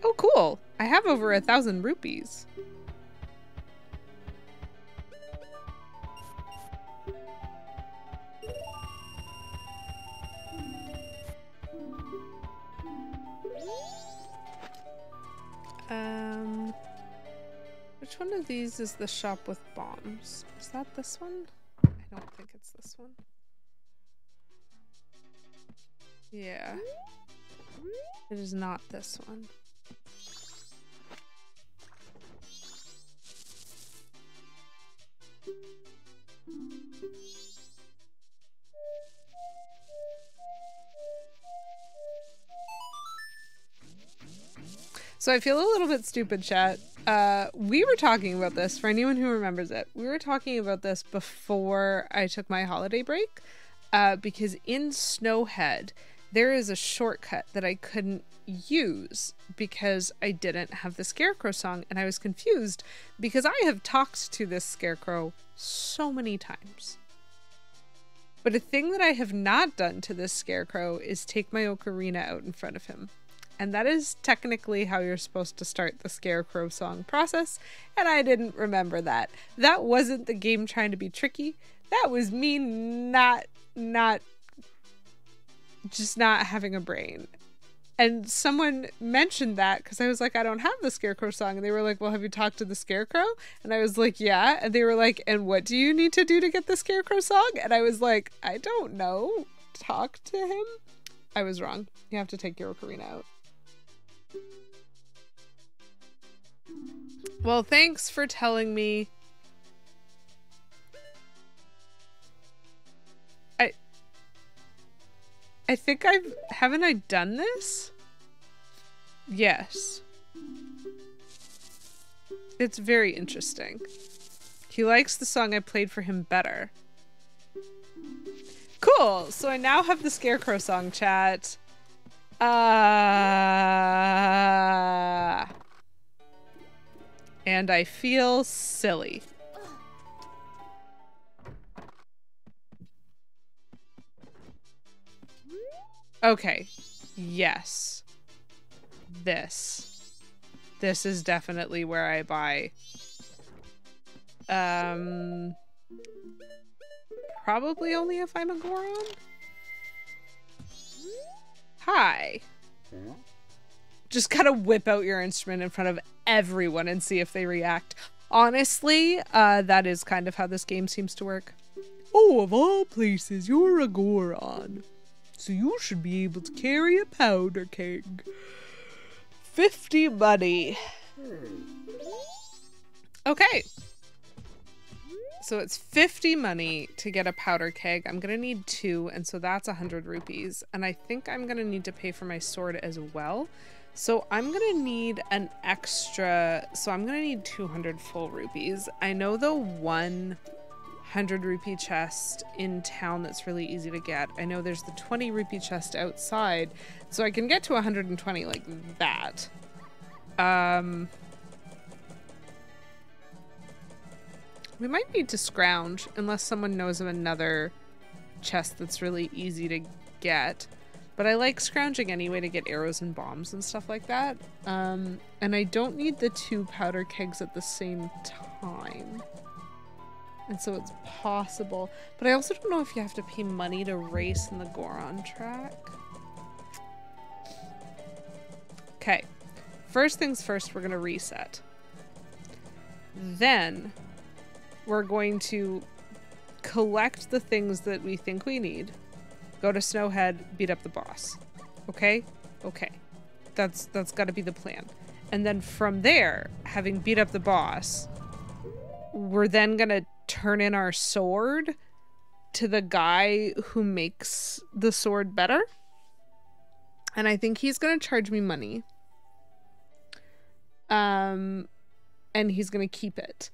Oh, cool. I have over 1,000 rupees. Which one of these is the shop with bombs? Is that this one? I don't think it's this one. Yeah. It is not this one. So I feel a little bit stupid, chat. We were talking about this, for anyone who remembers it. We were talking about this before I took my holiday break, because in Snowhead, there is a shortcut that I couldn't use because I didn't have the Scarecrow song, and I was confused because I have talked to this Scarecrow so many times. But a thing that I have not done to this Scarecrow is take my ocarina out in front of him. And that is technically how you're supposed to start the Scarecrow song process, and I didn't remember that. That wasn't the game trying to be tricky. That was me not having a brain. And someone mentioned that because I was like, I don't have the Scarecrow song. And they were like, well, have you talked to the Scarecrow? And I was like, yeah. And they were like, and what do you need to do to get the Scarecrow song? And I was like, I don't know. Talk to him? I was wrong. You have to take your ocarina out. Well, thanks for telling me. I think haven't I done this? Yes. It's very interesting. He likes the song I played for him better. Cool. So I now have the Scarecrow song, chat. And I feel silly. Okay. Yes. This is definitely where I buy. Probably only if I'm a Goron. Hi. Just gotta whip out your instrument in front of everyone and see if they react. Honestly, that is kind of how this game seems to work. Oh, of all places, you're a Goron. So you should be able to carry a powder keg. 50 money. Okay. So it's 50 money to get a powder keg. I'm gonna need 2, and so that's 100 rupees. And I think I'm gonna need to pay for my sword as well. So I'm gonna need an extra, so I'm gonna need 200 full rupees. I know the 100 rupee chest in town that's really easy to get. I know there's the 20 rupee chest outside, so I can get to 120 like that. We might need to scrounge unless someone knows of another chest that's really easy to get. But I like scrounging anyway to get arrows and bombs and stuff like that. And I don't need the 2 powder kegs at the same time. And so it's possible. But I also don't know if you have to pay money to race in the Goron track. Okay. First things first, we're going to reset. Then we're going to collect the things that we think we need. Go to Snowhead, beat up the boss. Okay? Okay. That's got to be the plan. And then from there, having beat up the boss, we're then going to turn in our sword to the guy who makes the sword better. And I think he's going to charge me money. And he's going to keep it.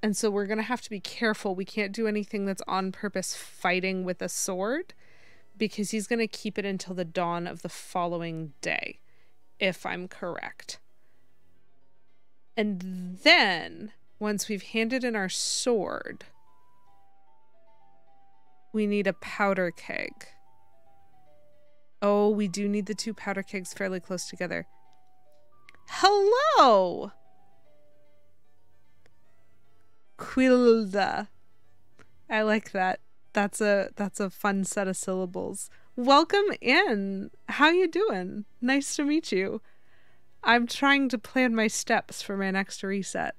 And so we're going to have to be careful. We can't do anything that's on purpose fighting with a sword, because he's going to keep it until the dawn of the following day, if I'm correct. And then, once we've handed in our sword, we need a powder keg. Oh, we do need the 2 powder kegs fairly close together. Hello! Quilda. I like that. That's a fun set of syllables. Welcome in. How you doing? Nice to meet you. I'm trying to plan my steps for my next reset.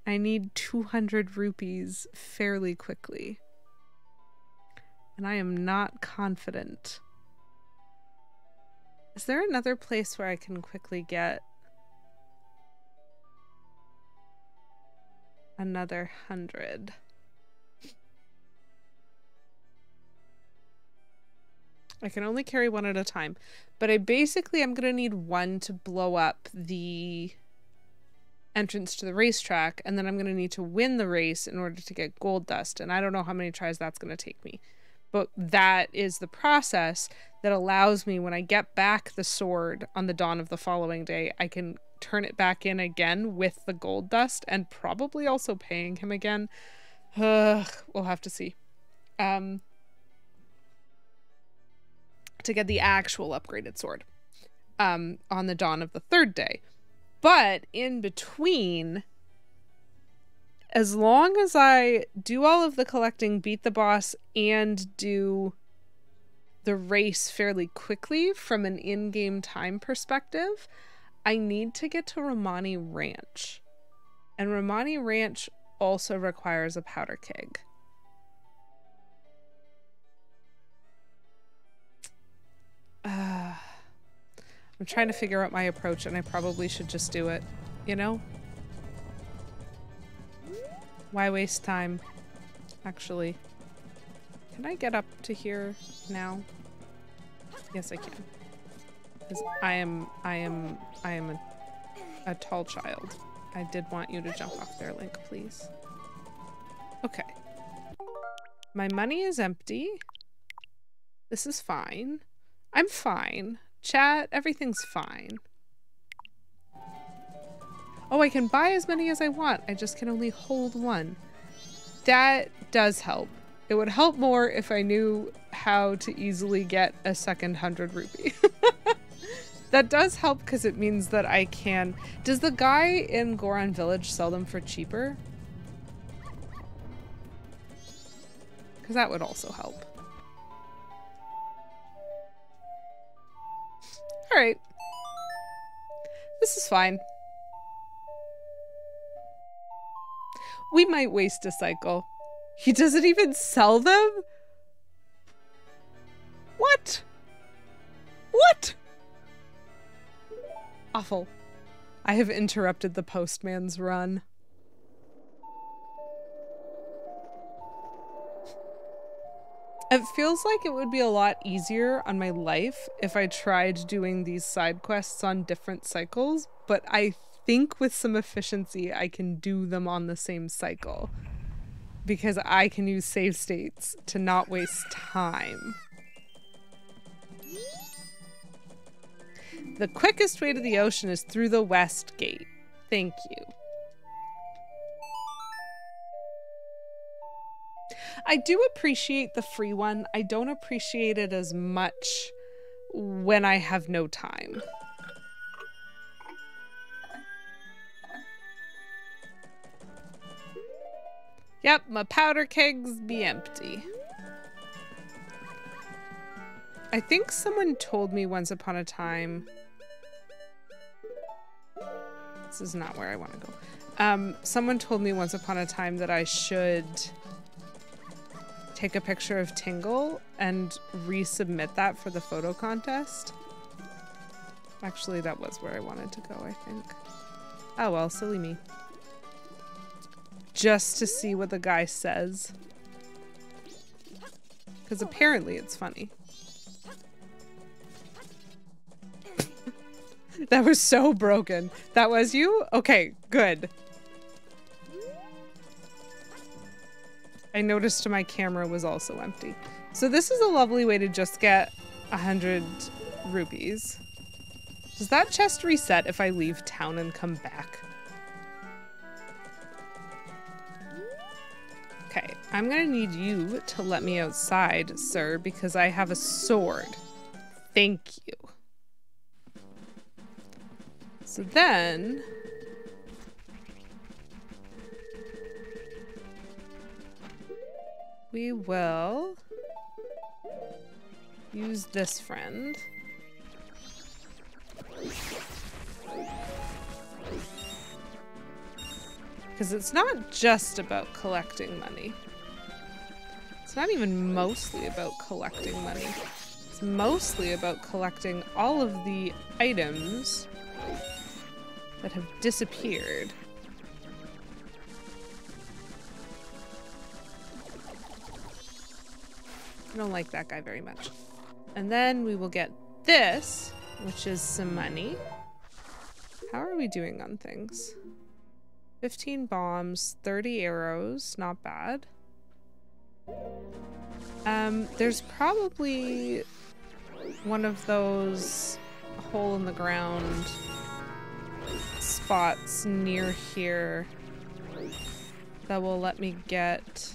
I need 200 rupees fairly quickly. And I am not confident. Is there another place where I can quickly get another 100? I can only carry 1 at a time, but I'm going to need 1 to blow up the entrance to the racetrack, and then I'm going to need to win the race in order to get gold dust, and I don't know how many tries that's going to take me. But that is the process that allows me, when I get back the sword on the dawn of the following day, I can turn it back in again with the gold dust and probably also paying him again. We'll have to see. To get the actual upgraded sword on the dawn of the third day. But in between, as long as I do all of the collecting, beat the boss, and do the race fairly quickly from an in-game time perspective, I need to get to Romani Ranch. And Romani Ranch also requires a powder keg. I'm trying to figure out my approach, and I probably should just do it, you know? Why waste time? Actually, can I get up to here now? Yes, I can. Because I am a tall child. I did want you to jump off there, Link, please. Okay. My money is empty. This is fine. I'm fine. Chat, everything's fine. Oh, I can buy as many as I want. I just can only hold one. That does help. It would help more if I knew how to easily get a second 100 rupee. That does help because it means that I can... Does the guy in Goron Village sell them for cheaper? Because that would also help. Alright. This is fine. We might waste a cycle. He doesn't even sell them? What? What? Awful. I have interrupted the postman's run. It feels like it would be a lot easier on my life if I tried doing these side quests on different cycles, but I think with some efficiency I can do them on the same cycle because I can use save states to not waste time. The quickest way to the ocean is through the west gate. Thank you. I do appreciate the free one. I don't appreciate it as much when I have no time. Yep, my powder kegs be empty. I think someone told me once upon a time... This is not where I want to go. Someone told me once upon a time that I should take a picture of Tingle and resubmit that for the photo contest. Actually, that was where I wanted to go, I think. Oh well, silly me. Just to see what the guy says. Because apparently it's funny. That was so broken. That was you? Okay, good. I noticed my camera was also empty. So this is a lovely way to just get 100 rupees. Does that chest reset if I leave town and come back? Okay, I'm gonna need you to let me outside, sir, because I have a sword. Thank you. So then... we will use this friend. Because it's not just about collecting money. It's not even mostly about collecting money. It's mostly about collecting all of the items that have disappeared. I don't like that guy very much. And then we will get this, which is some money. How are we doing on things? 15 bombs, 30 arrows, not bad. There's probably one of those hole in the ground spots near here that will let me get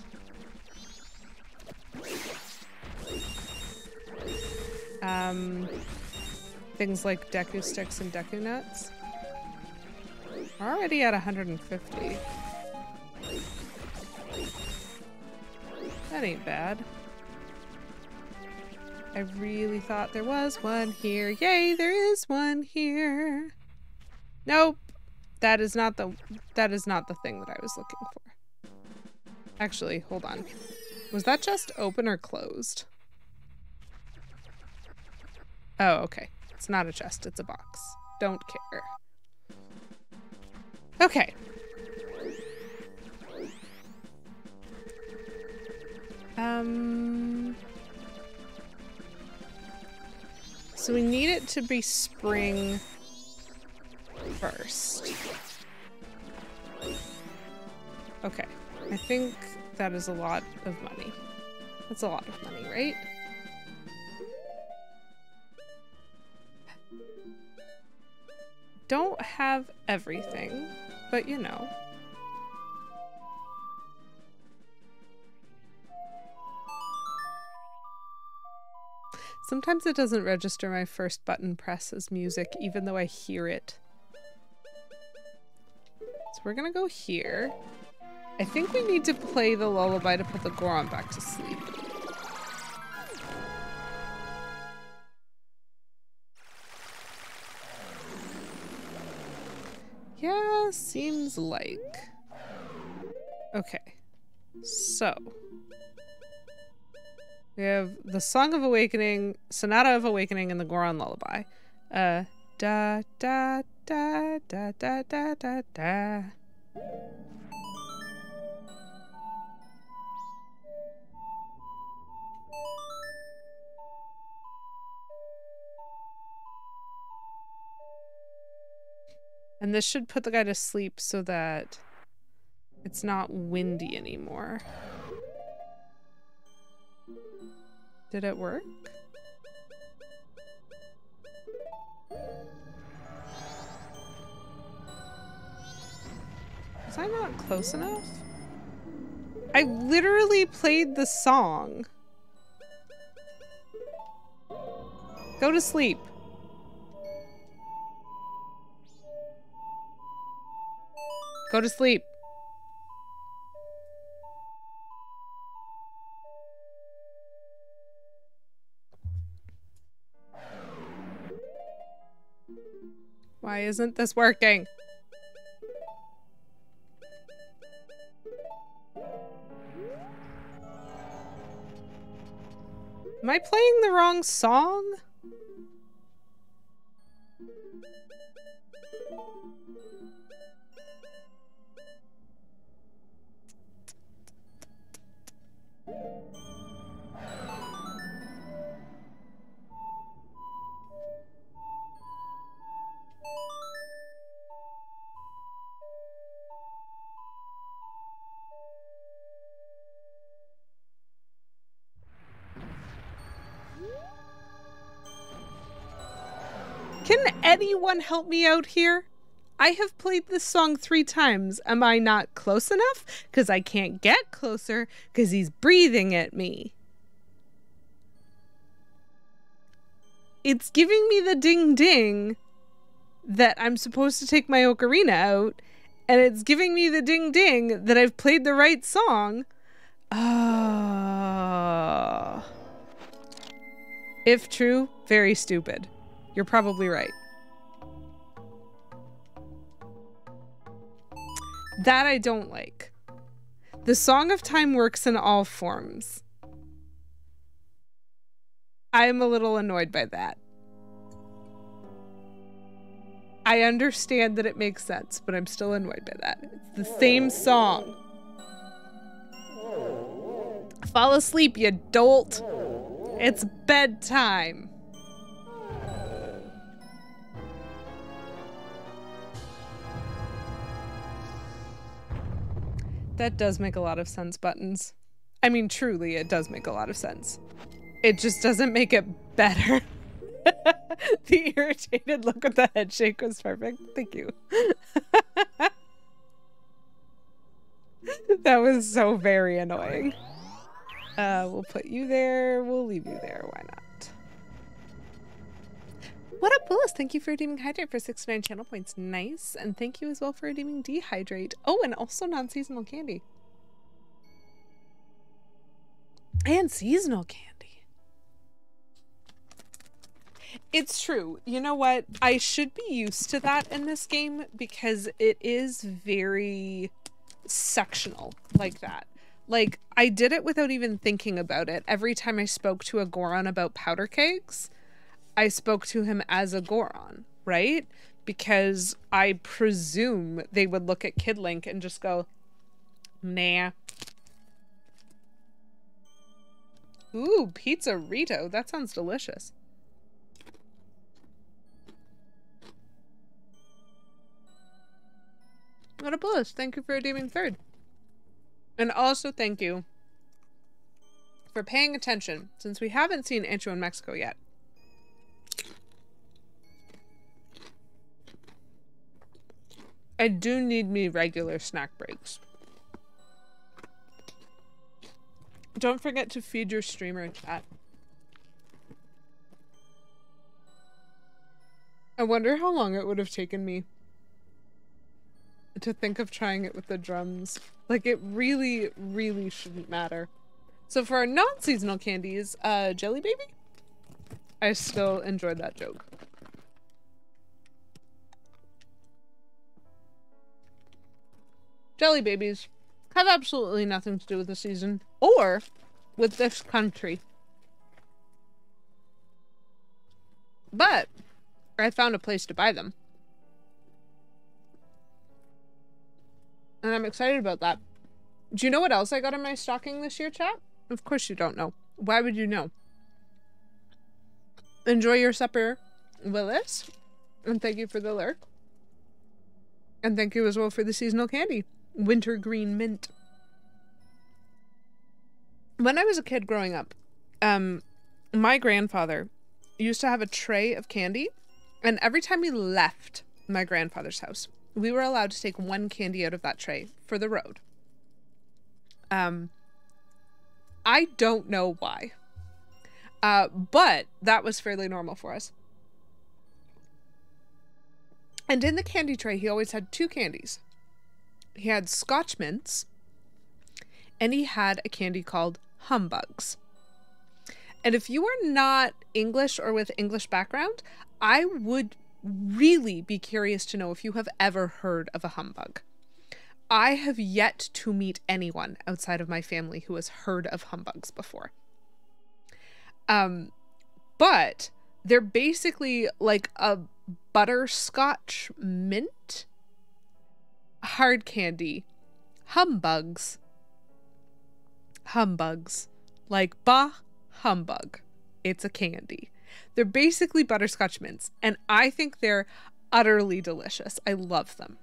things like Deku sticks and Deku nuts. We're already at 150. That ain't bad. I really thought there was one here. Yay, there is one here. Nope. That is not the thing that I was looking for. Actually, hold on. Was that just open or closed? Oh, okay. It's not a chest, it's a box. Don't care. Okay. So we need it to be spring first. Okay. I think that is a lot of money. That's a lot of money, right? Don't have everything, but you know. Sometimes it doesn't register my first button press as music, even though I hear it. So we're gonna go here. I think we need to play the lullaby to put the Goron back to sleep. Yeah, seems like. Okay, so we have the Song of Awakening, Sonata of Awakening, and the Goron Lullaby. Da da da da da da da da. And this should put the guy to sleep so that it's not windy anymore. Did it work? Was I not close enough? I literally played the song. Go to sleep. Go to sleep. Why isn't this working? Am I playing the wrong song? Can anyone help me out here? I have played this song 3 times. Am I not close enough? Because I can't get closer because he's breathing at me. It's giving me the ding ding that I'm supposed to take my ocarina out, and it's giving me the ding ding that I've played the right song. If true, very stupid. You're probably right. That I don't like. The Song of Time works in all forms. I am a little annoyed by that. I understand that it makes sense, but I'm still annoyed by that. It's the same song. Fall asleep, you dolt. It's bedtime. That does make a lot of sense, Buttons. I mean, truly, it does make a lot of sense. It just doesn't make it better. The irritated look with the head shake was perfect. Thank you. That was so very annoying. We'll put you there. We'll leave you there. Why not? What up, Willis? Thank you for redeeming Hydrate for 69 channel points. Nice. And thank you as well for redeeming Dehydrate. Oh, and also non-seasonal candy. And seasonal candy. It's true. You know what? I should be used to that in this game because it is very sectional like that. Like, I did it without even thinking about it. Every time I spoke to a Goron about powder cakes, I spoke to him as a Goron, right? Because I presume they would look at Kid Link and just go, nah. Ooh, Pizza-rito. That sounds delicious. What a bliss. Thank you for redeeming third. And also thank you for paying attention, since we haven't seen Ancho in Mexico yet. I do need me regular snack breaks. Don't forget to feed your streamer, chat. I wonder how long it would have taken me to think of trying it with the drums. Like, it really, really shouldn't matter. So for our non-seasonal candies, Jelly Baby? I still enjoyed that joke. Jelly Babies have absolutely nothing to do with the season or with this country. But I found a place to buy them. And I'm excited about that. Do you know what else I got in my stocking this year, chat? Of course you don't know. Why would you know? Enjoy your supper, Willis. And thank you for the lurk. And thank you as well for the seasonal candy. Wintergreen mint. When I was a kid growing up, my grandfather used to have a tray of candy. And every time we left my grandfather's house, we were allowed to take one candy out of that tray for the road. I don't know why. But that was fairly normal for us. And in the candy tray, he always had two candies. He had Scotch Mints, and he had a candy called Humbugs. And if you are not English or with English background, I would really be curious to know if you have ever heard of a humbug. I have yet to meet anyone outside of my family who has heard of humbugs before. But they're basically like a butterscotch mint hard candy. Humbugs. Like bah humbug. It's a candy. They're basically butterscotch mints, and I think they're utterly delicious. I love them.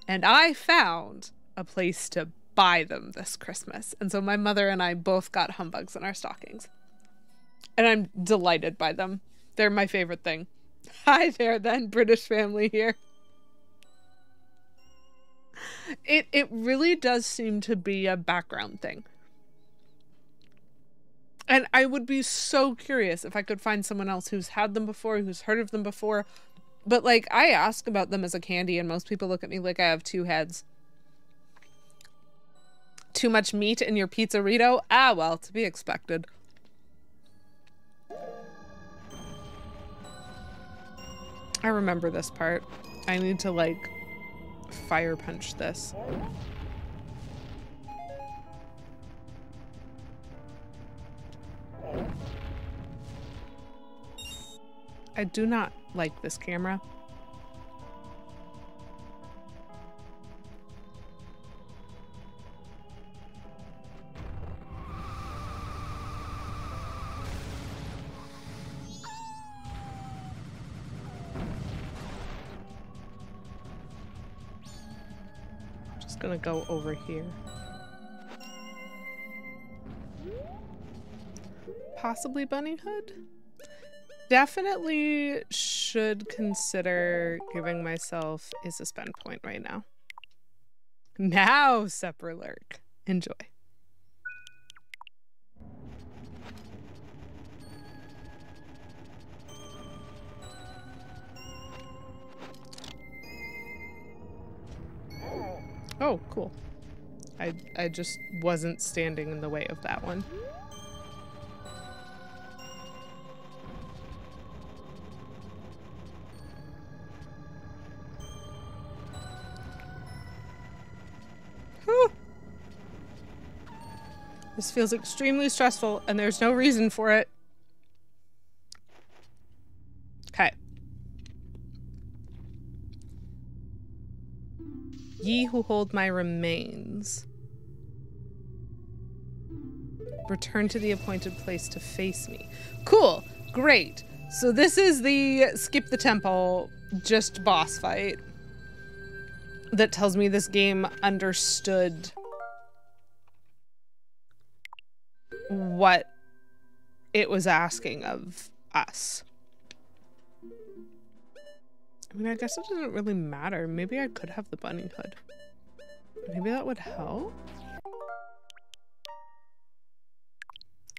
And I found a place to buy them this Christmas. And so my mother and I both got humbugs in our stockings. And I'm delighted by them. They're my favorite thing. Hi there then, British family here. It really does seem to be a background thing. And I would be so curious if I could find someone else who's had them before, who's heard of them before. But, like, I ask about them as a candy, and most people look at me like I have two heads. Too much meat in your pizza-rito? Ah, well, to be expected. I remember this part. I need to, like, fire punch this. I do not like this camera. Just gonna go over here. possibly bunny hood. Definitely should consider giving myself a suspend point right now. Now, Supper Lurk. Enjoy. Oh, cool. I just wasn't standing in the way of that one. Whew. This feels extremely stressful, and there's no reason for it. Okay. Ye who hold my remains. Return to the appointed place to face me. Cool. Great. So this is the skip the temple, just boss fight that tells me this game understood what it was asking of us. I mean, I guess it doesn't really matter. Maybe I could have the bunny hood. Maybe that would help.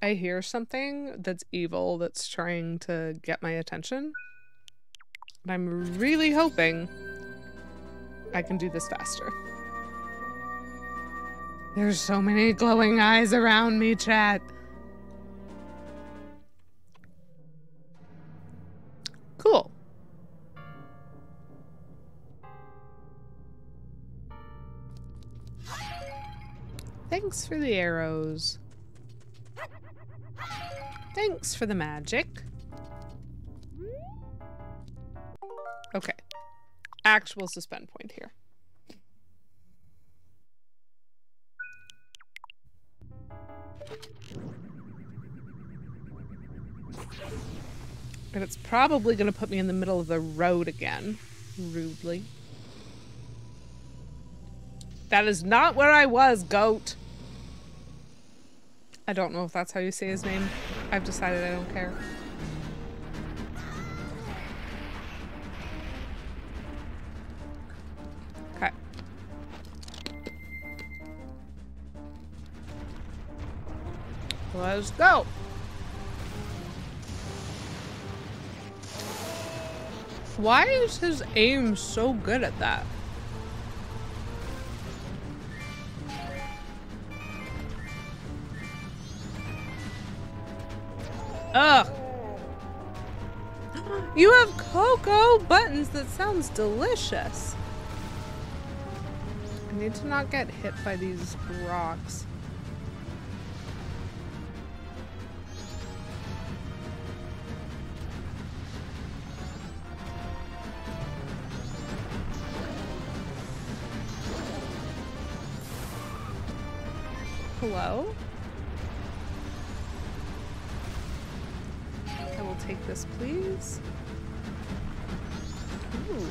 I hear something that's evil that's trying to get my attention. And I'm really hoping I can do this faster. There's so many glowing eyes around me, chat. Cool. Thanks for the arrows. Thanks for the magic. Okay. Actual suspend point here. And it's probably going to put me in the middle of the road again. Rudely. That is not where I was, goat. I don't know if that's how you say his name. I've decided I don't care. Okay. Let's go. Why is his aim so good at that? Ugh. You have cocoa buttons. That sounds delicious. I need to not get hit by these rocks. Hello? I will take this, please. Ooh.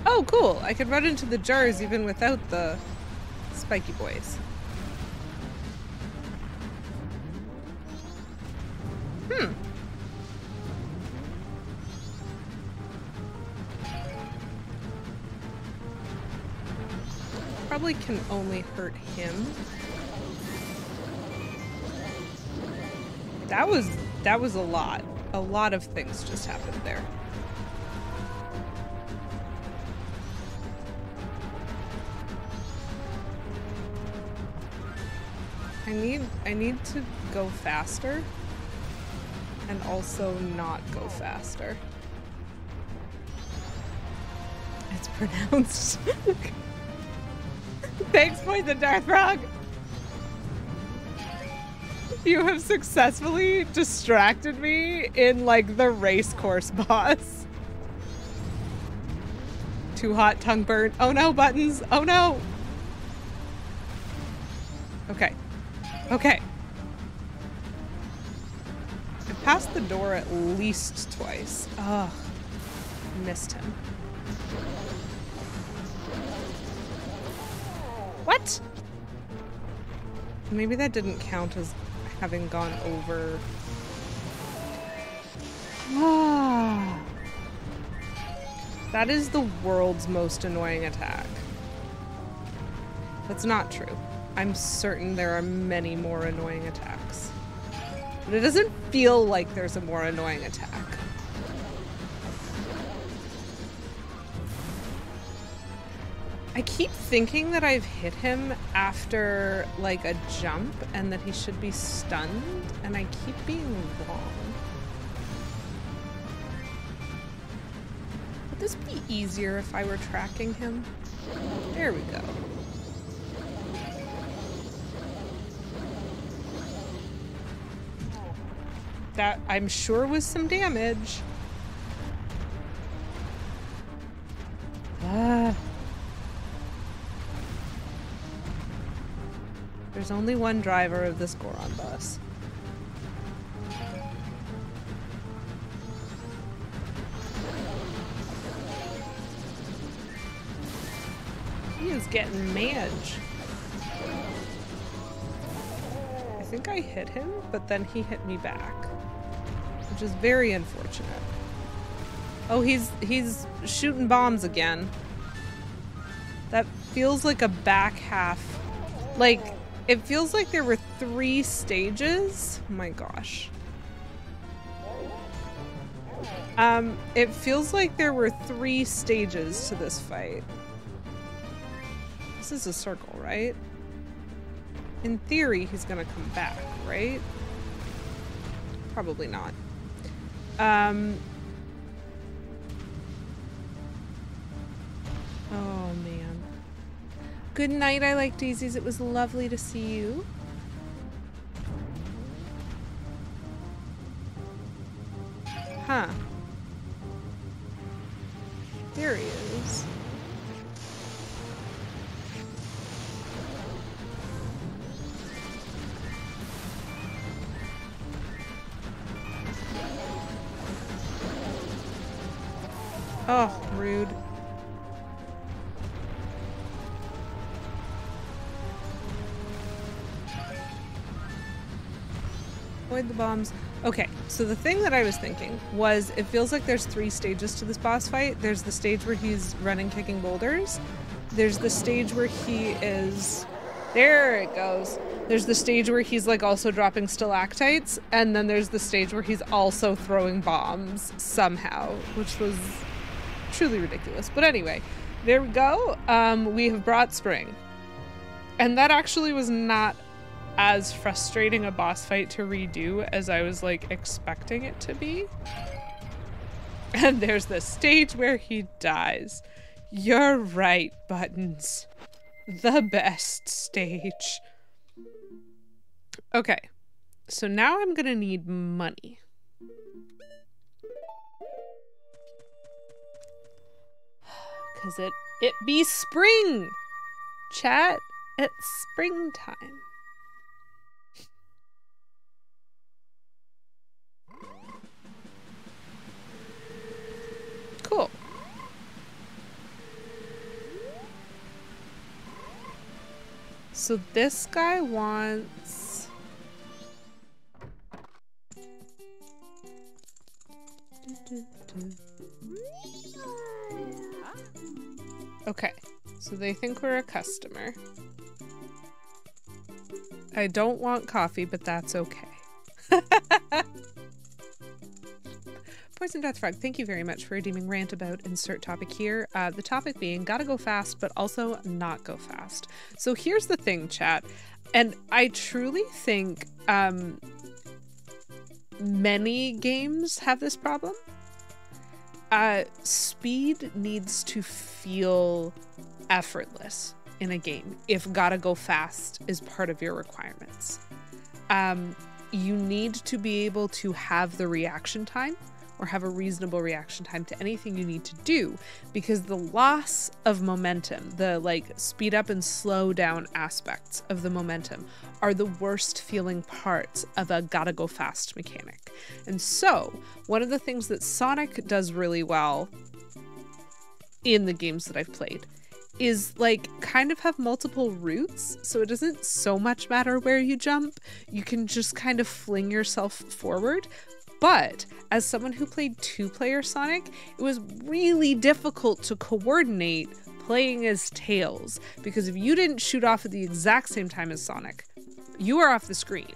Oh, cool. I could run into the jars even without the spiky boys. Hmm. Probably can only hurt him. That was a lot. A lot of things just happened there. I need to go faster and also not go faster. It's pronounced. Thanks for the Darth Frog. You have successfully distracted me in like the race course boss. Too hot, tongue burnt. Oh no, buttons. Oh no. Okay. Okay. I passed the door at least twice. Ugh. Missed him. What? Maybe that didn't count as having gone over. Ah. That is the world's most annoying attack. That's not true. I'm certain there are many more annoying attacks. But it doesn't feel like there's a more annoying attack. I keep thinking that I've hit him after like a jump and that he should be stunned, and I keep being wrong. Would this be easier if I were tracking him? There we go. That, I'm sure, was some damage. There's only one driver of this Goron bus. He is getting madge. I think I hit him, but then he hit me back, which is very unfortunate. Oh, he's shooting bombs again. That feels like a back half. Like, it feels like there were 3 stages. Oh my gosh. It feels like there were 3 stages to this fight. This is a circle, right? In theory, he's gonna come back, right? Probably not. Oh man. Good night, I like daisies. It was lovely to see you. Huh. There he is. Oh, rude. Avoid the bombs. Okay, so the thing that I was thinking was it feels like there's 3 stages to this boss fight. There's the stage where he's running, kicking boulders. There's the stage where he is... There it goes. There's the stage where he's like also dropping stalactites. And then there's the stage where he's also throwing bombs somehow, which was truly ridiculous. But anyway, there we go. We have brought spring. And that actually was not as frustrating a boss fight to redo as I was like expecting it to be. And there's the stage where he dies. You're right, Buttons. The best stage. Okay, so now I'm gonna need money. Cause it be spring, chat. It's springtime. Cool. So this guy wants... Okay, so they think we're a customer. I don't want coffee, but that's okay. Poison Death Frog, thank you very much for redeeming rant about insert topic here. The topic being gotta go fast, but also not go fast. So here's the thing, chat, and I truly think many games have this problem. Speed needs to feel effortless in a game if gotta go fast is part of your requirements. You need to be able to have the reaction time or have a reasonable reaction time to anything you need to do, because the loss of momentum, the like speed up and slow down aspects of the momentum are the worst feeling parts of a gotta go fast mechanic. And so one of the things that Sonic does really well in the games that I've played is like kind of have multiple routes, so it doesn't so much matter where you jump. You can just kind of fling yourself forward. But as someone who played 2-player Sonic, it was really difficult to coordinate playing as Tails, because if you didn't shoot off at the exact same time as Sonic, you are off the screen.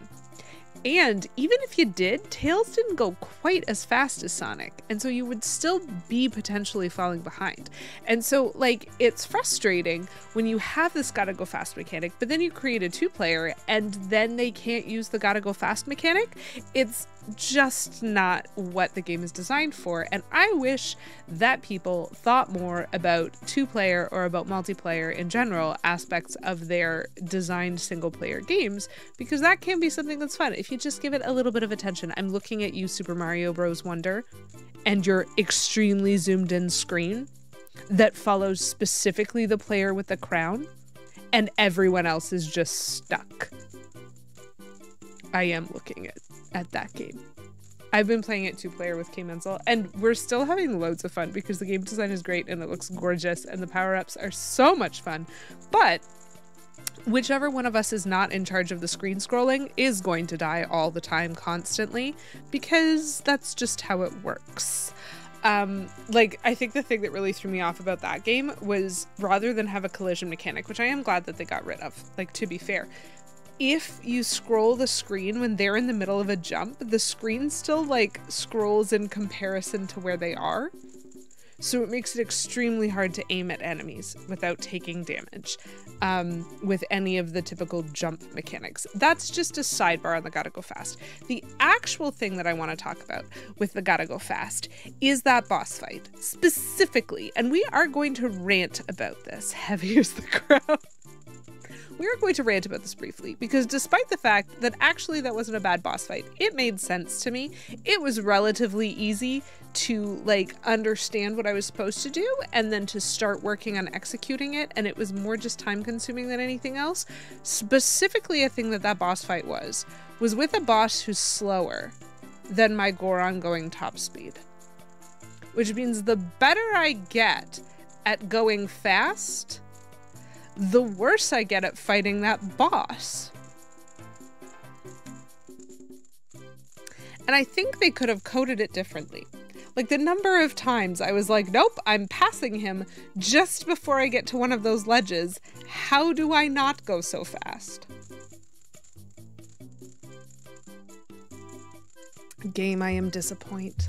And even if you did, Tails didn't go quite as fast as Sonic, and so you would still be potentially falling behind. And so, like, it's frustrating when you have this gotta go fast mechanic, but then you create a 2-player and then they can't use the gotta go fast mechanic. It's just not what the game is designed for, and I wish that people thought more about 2-player or about multiplayer in general aspects of their designed single-player games, because that can be something that's fun if you just give it a little bit of attention. I'm looking at you, Super Mario Bros. Wonder, and your extremely zoomed in screen that follows specifically the player with the crown, and everyone else is just stuck. I am looking at that game. I've been playing it 2-player with K Menzel, and we're still having loads of fun because the game design is great and it looks gorgeous and the power-ups are so much fun. But whichever one of us is not in charge of the screen scrolling is going to die all the time constantly, because that's just how it works. Like, I think the thing that really threw me off about that game was, rather than have a collision mechanic, which I am glad that they got rid of, like, to be fair, if you scroll the screen when they're in the middle of a jump, the screen still like scrolls in comparison to where they are. So it makes it extremely hard to aim at enemies without taking damage with any of the typical jump mechanics. That's just a sidebar on the gotta go fast. The actual thing that I want to talk about with the gotta go fast is that boss fight specifically. And we are going to rant about this. Heavy is the crowd. We are going to rant about this briefly, because despite the fact that actually that wasn't a bad boss fight, it made sense to me. It was relatively easy to like understand what I was supposed to do and then to start working on executing it, and it was more just time consuming than anything else. Specifically, a thing that boss fight was with a boss who's slower than my Goron going top speed. Which means the better I get at going fast, the worse I get at fighting that boss. And I think they could have coded it differently. Like, the number of times I was like, nope, I'm passing him just before I get to one of those ledges. How do I not go so fast? Game, I am disappointed.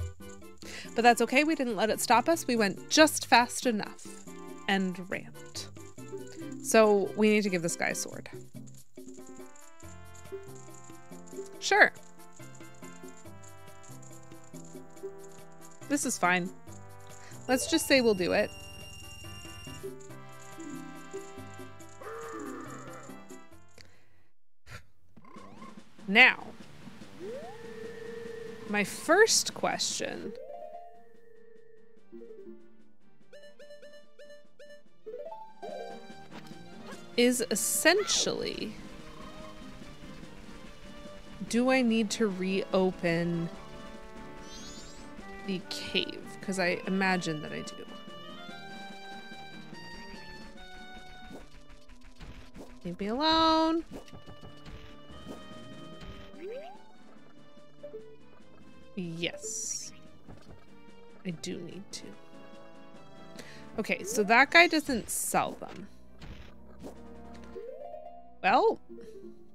But that's okay, we didn't let it stop us. We went just fast enough and ramped. So we need to give this guy a sword. Sure. This is fine. Let's just say we'll do it. Now, my first question is essentially, do I need to reopen the cave? Because I imagine that I do. Leave me alone. Yes. I do need to. Okay, so that guy doesn't sell them. Well,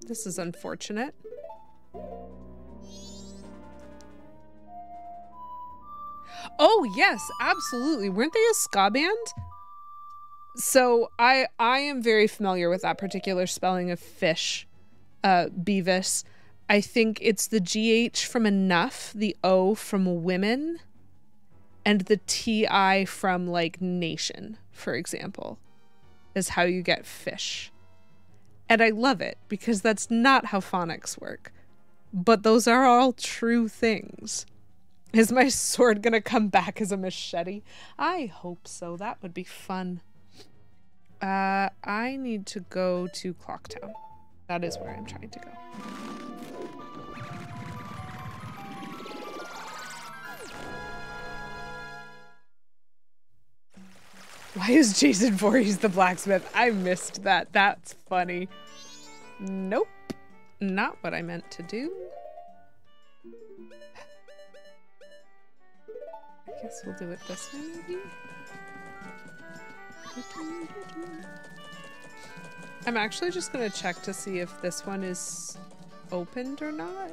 this is unfortunate. Oh, yes, absolutely. Weren't they a ska band? So I am very familiar with that particular spelling of fish, Beavis. I think it's the GH from enough, the O from women, and the TI from like nation, for example, is how you get fish. And I love it because that's not how phonics work. But those are all true things. Is my sword gonna come back as a machete? I hope so. That would be fun. I need to go to Clocktown. That is where I'm trying to go. Why is Jason Voorhees the blacksmith? I missed that. That's funny. Nope. Not what I meant to do. I guess we'll do it this way, maybe? I'm actually just gonna check to see if this one is opened or not.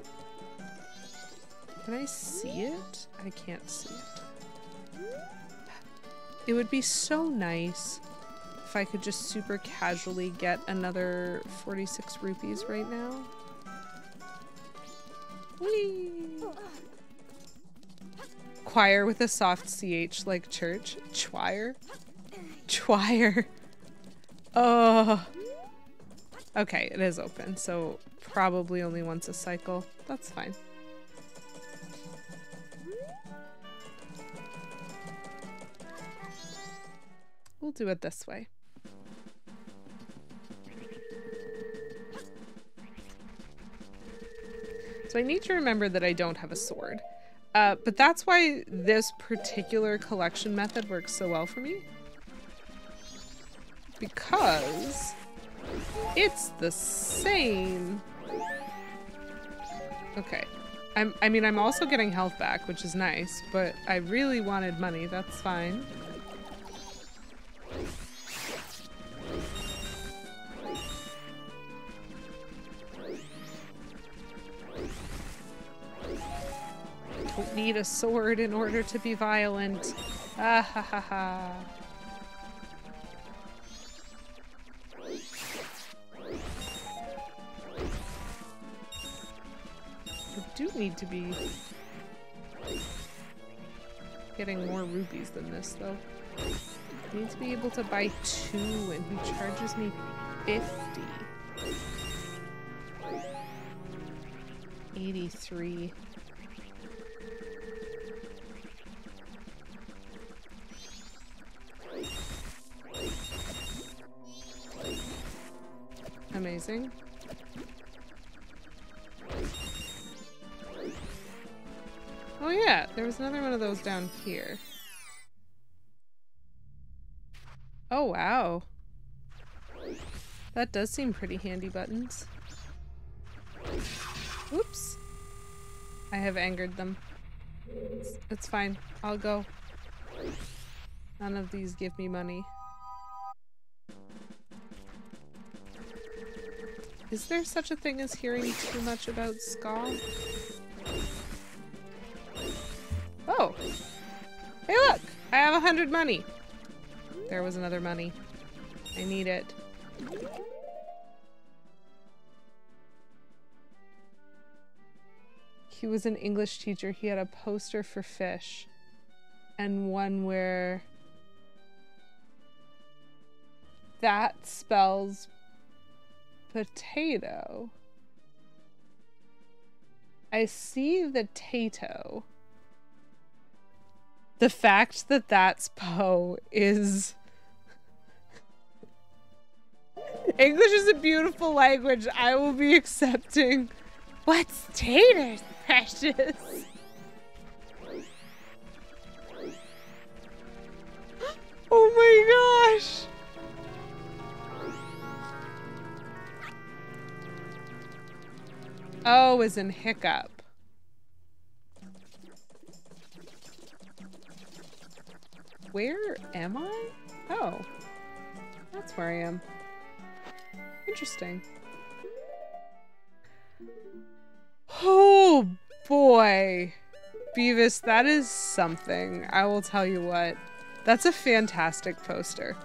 Can I see it? I can't see it. It would be so nice if I could just super casually get another 46 rupees right now. Whee! Choir with a soft CH like church. Choir? Choir. Oh. Okay, it is open, so probably only once a cycle. That's fine. We'll do it this way. So I need to remember that I don't have a sword. But that's why this particular collection method works so well for me. Because it's the same. Okay. I mean, I'm also getting health back, which is nice, but I really wanted money. That's fine. Don't need a sword in order to be violent. Ah ha ha ha. I do need to be getting more rupees than this, though. I need to be able to buy 2, and he charges me 50. 83. Amazing. Oh yeah, there was another one of those down here. Oh wow. That does seem pretty handy, buttons. Oops. I have angered them. It's fine. I'll go. None of these give me money. Is there such a thing as hearing too much about ska? Oh! Hey look! I have 100 money! There was another money. I need it. He was an English teacher. He had a poster for fish. And one where that spells potato. I see the tato. The fact that that's Po is... English is a beautiful language. I will be accepting. What's taters, precious? Oh my gosh! Oh, as in hiccup. Where am I? Oh. That's where I am. Interesting. Oh boy. Beavis, that is something. I will tell you what. That's a fantastic poster.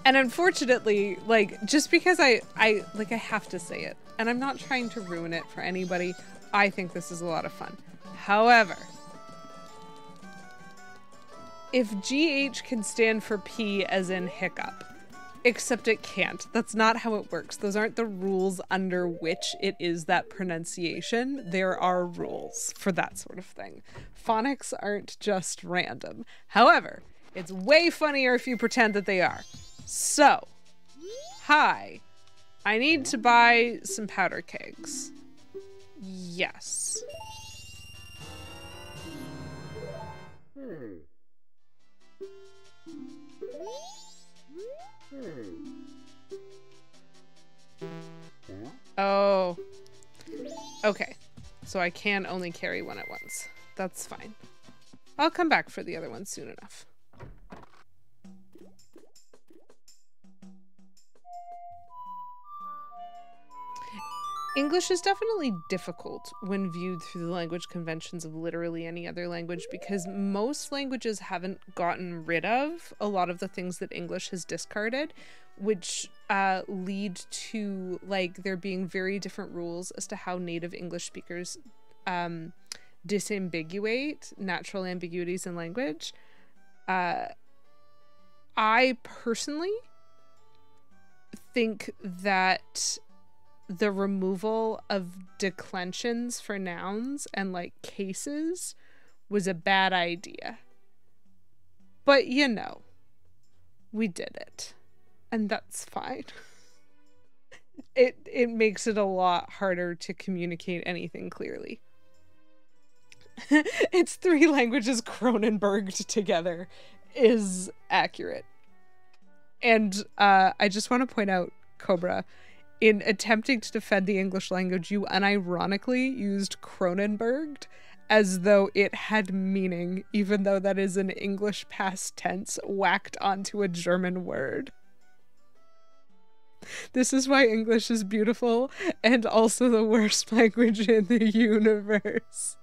And unfortunately, like, just because I have to say it, and I'm not trying to ruin it for anybody, I think this is a lot of fun. However, if GH can stand for P as in hiccup, except it can't. That's not how it works. Those aren't the rules under which it is that pronunciation. There are rules for that sort of thing. Phonics aren't just random. However, it's way funnier if you pretend that they are. So, hi. I need to buy some powder kegs. Yes. Oh. Okay. So I can only carry one at once. That's fine. I'll come back for the other one soon enough. English is definitely difficult when viewed through the language conventions of literally any other language because most languages haven't gotten rid of a lot of the things that English has discarded, which lead to like there being very different rules as to how native English speakers disambiguate natural ambiguities in language. I personally think that the removal of declensions for nouns and like cases was a bad idea. But you know, we did it. And that's fine. It makes it a lot harder to communicate anything clearly. It's 3 languages Cronenberged together is accurate. And I just want to point out, Cobra, in attempting to defend the English language, you unironically used Cronenberged as though it had meaning, even though that is an English past tense whacked onto a German word. This is why English is beautiful and also the worst language in the universe.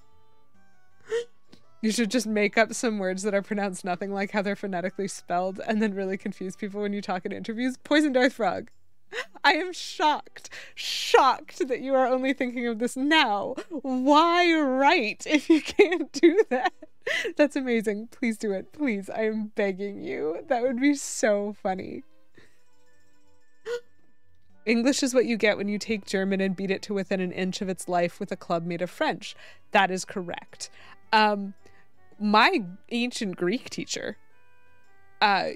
You should just make up some words that are pronounced nothing like how they're phonetically spelled and then really confuse people when you talk in interviews. Poison Dart Frog. I am shocked that you are only thinking of this now. Why write if you can't do that? That's amazing. Please do it. Please, I am begging you. That would be so funny. English is what you get when you take German and beat it to within an inch of its life with a club made of French. That is correct. My ancient Greek teacher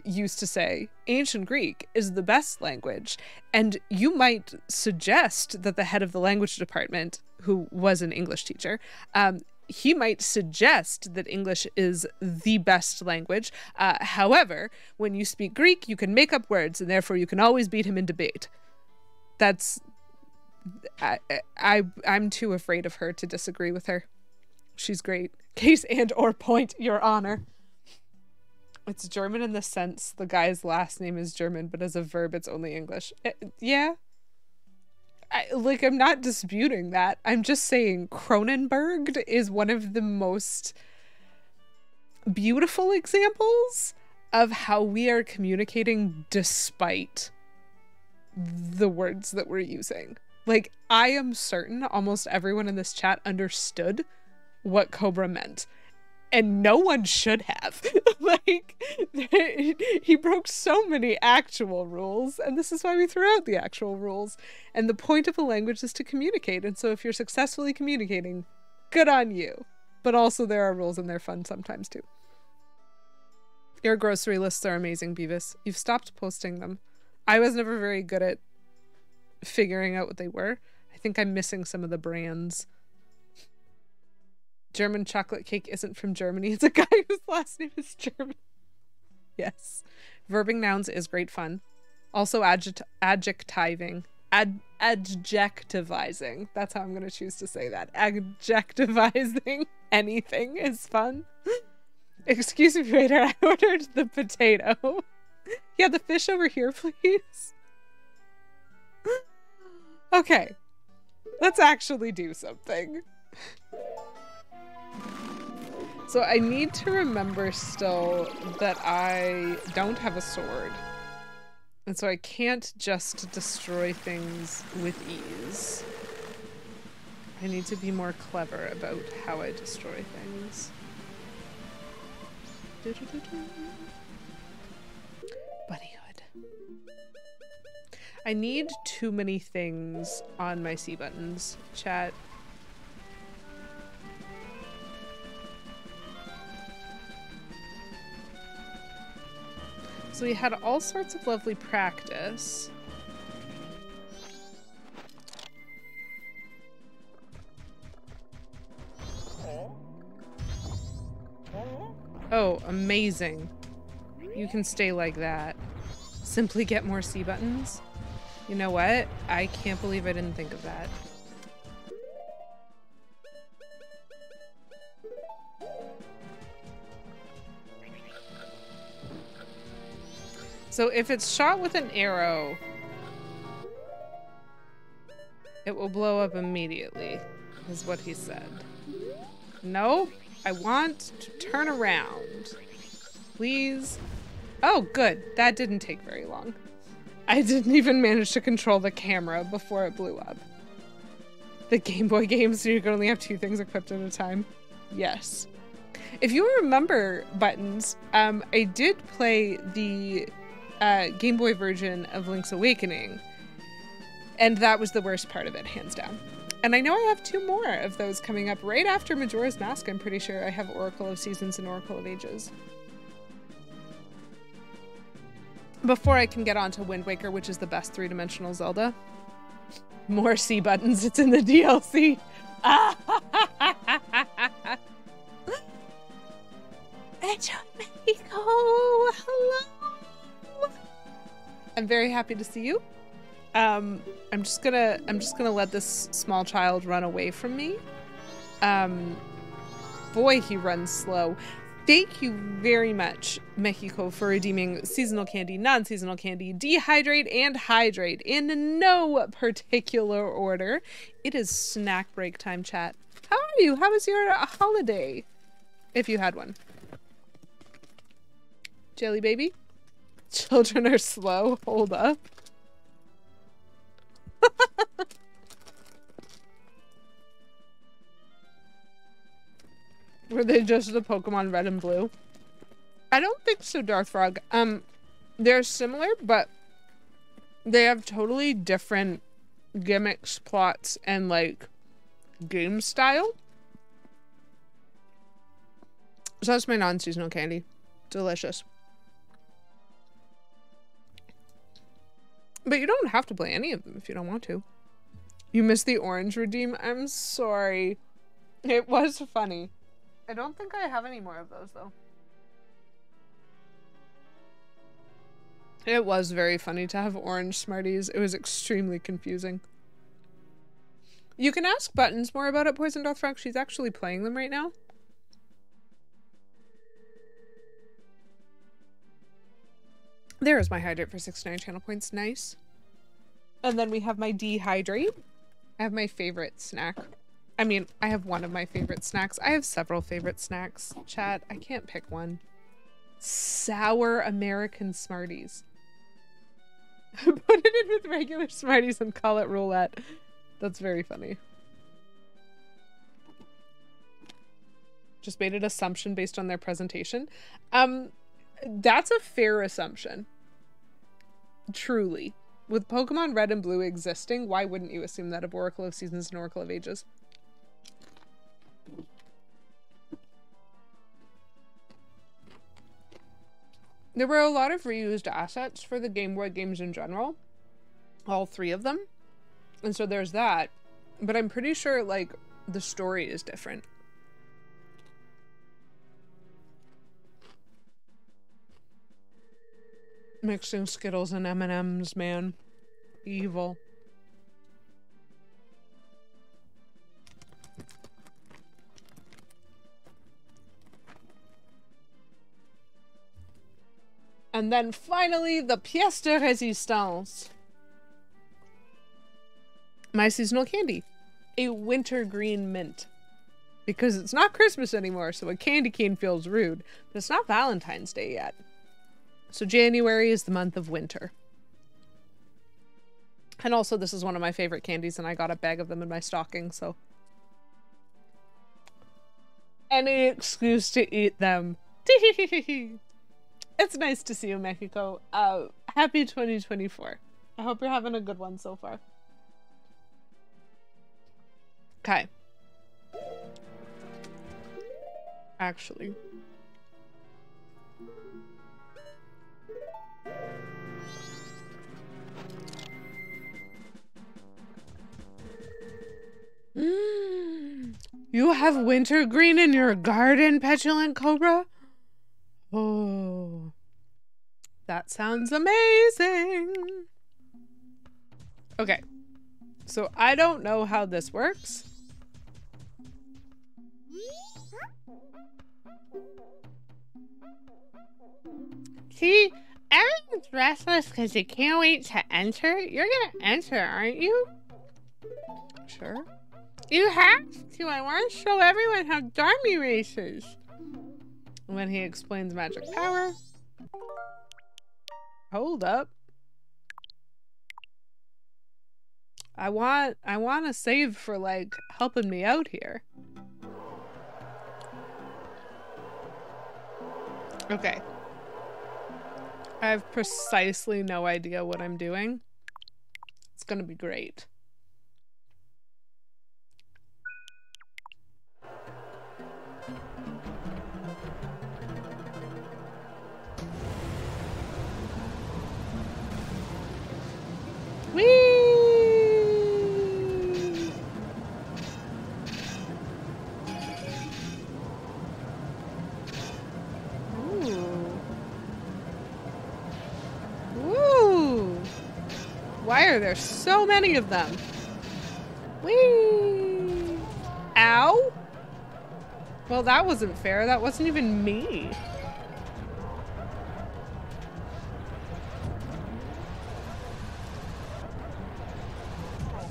used to say, ancient Greek is the best language. And you might suggest that the head of the language department, who was an English teacher, he might suggest that English is the best language. However, when you speak Greek, you can make up words, and therefore you can always beat him in debate. That's... I'm too afraid of her to disagree with her. She's great. Case and or point, Your Honor. It's German in the sense the guy's last name is German, but as a verb, it's only English. Yeah. I'm not disputing that. I'm just saying Cronenberged is one of the most beautiful examples of how we are communicating despite the words that we're using. Like, I am certain almost everyone in this chat understood what Cobra meant. And no one should have. Like, he broke so many actual rules, and this is why we threw out the actual rules. And the point of a language is to communicate, and so if you're successfully communicating, good on you. But also there are rules and they're fun sometimes too. Your grocery lists are amazing, Beavis. You've stopped posting them. I was never very good at figuring out what they were. I think I'm missing some of the brands. German chocolate cake isn't from Germany. It's a guy whose last name is German. Yes. Verbing nouns is great fun. Also adjectivizing. Adjectivizing. That's how I'm going to choose to say that. Adjectivizing anything is fun. Excuse me, waiter. I ordered the potato. Yeah, the fish over here, please. Okay. Let's actually do something. So I need to remember still that I don't have a sword. And so I can't just destroy things with ease. I need to be more clever about how I destroy things. Bunnyhood. I need too many things on my C buttons, chat. So we had all sorts of lovely practice. Oh, amazing. You can stay like that. Simply get more C buttons. You know what? I can't believe I didn't think of that. So if it's shot with an arrow, it will blow up immediately, is what he said. No, I want to turn around. Please. Oh, good. That didn't take very long. I didn't even manage to control the camera before it blew up. The Game Boy games, so you can only have 2 things equipped at a time. Yes. If you remember buttons, I did play the Game Boy version of Link's Awakening, and that was the worst part of it, hands down. And I know I have 2 more of those coming up right after Majora's Mask. I'm pretty sure I have Oracle of Seasons and Oracle of Ages. Before I can get on to Wind Waker, which is the best 3-dimensional Zelda. More C buttons, it's in the DLC. Mexico, hello. I'm very happy to see you. I'm just gonna let this small child run away from me. Boy, he runs slow. Thank you very much, Mexico, for redeeming seasonal candy, non-seasonal candy, dehydrate, and hydrate in no particular order. It is snack break time, chat. How are you? How was your holiday? If you had one. Jelly baby? Children are slow. Hold up. Were they just the Pokemon Red and Blue? I don't think so, Darth Frog. They're similar, but they have totally different gimmicks, plots, and like game style. So that's my non-seasonal candy. Delicious. But you don't have to play any of them if you don't want to. You missed the orange redeem? I'm sorry. It was funny. I don't think I have any more of those, though. It was very funny to have orange Smarties. It was extremely confusing. You can ask Buttons more about it, Poison Dothfrog. She's actually playing them right now. There is my hydrate for 69 channel points. Nice. And then we have my dehydrate. I have my favorite snack. I mean, I have one of my favorite snacks. I have several favorite snacks, chat. I can't pick one. Sour American Smarties. Put it in with regular Smarties and call it roulette. That's very funny. Just made an assumption based on their presentation. That's a fair assumption. Truly. With Pokemon Red and Blue existing, why wouldn't you assume that of Oracle of Seasons and Oracle of Ages? There were a lot of reused assets for the Game Boy games in general. All 3 of them. And so there's that. But I'm pretty sure, like, the story is different. Mixing Skittles and M&Ms, man. Evil. And then finally, the pièce de résistance. My seasonal candy. A wintergreen mint. Because it's not Christmas anymore, so a candy cane feels rude. But it's not Valentine's Day yet. So January is the month of winter. And also, this is one of my favorite candies, and I got a bag of them in my stocking, so. Any excuse to eat them. It's nice to see you, Mexico. Happy 2024. I hope you're having a good one so far. Okay. Actually. You have wintergreen in your garden, Petulant Cobra? Oh. That sounds amazing. Okay. So I don't know how this works. See, everyone's restless because they can't wait to enter. You're gonna enter, aren't you? Sure. You have to. I want to show everyone how Darmy races. When he explains magic power. Hold up. I want to save for like helping me out here. Okay. I have precisely no idea what I'm doing. It's gonna be great. Whee! Why are there so many of them? Whee! Ow! Well, that wasn't fair. That wasn't even me.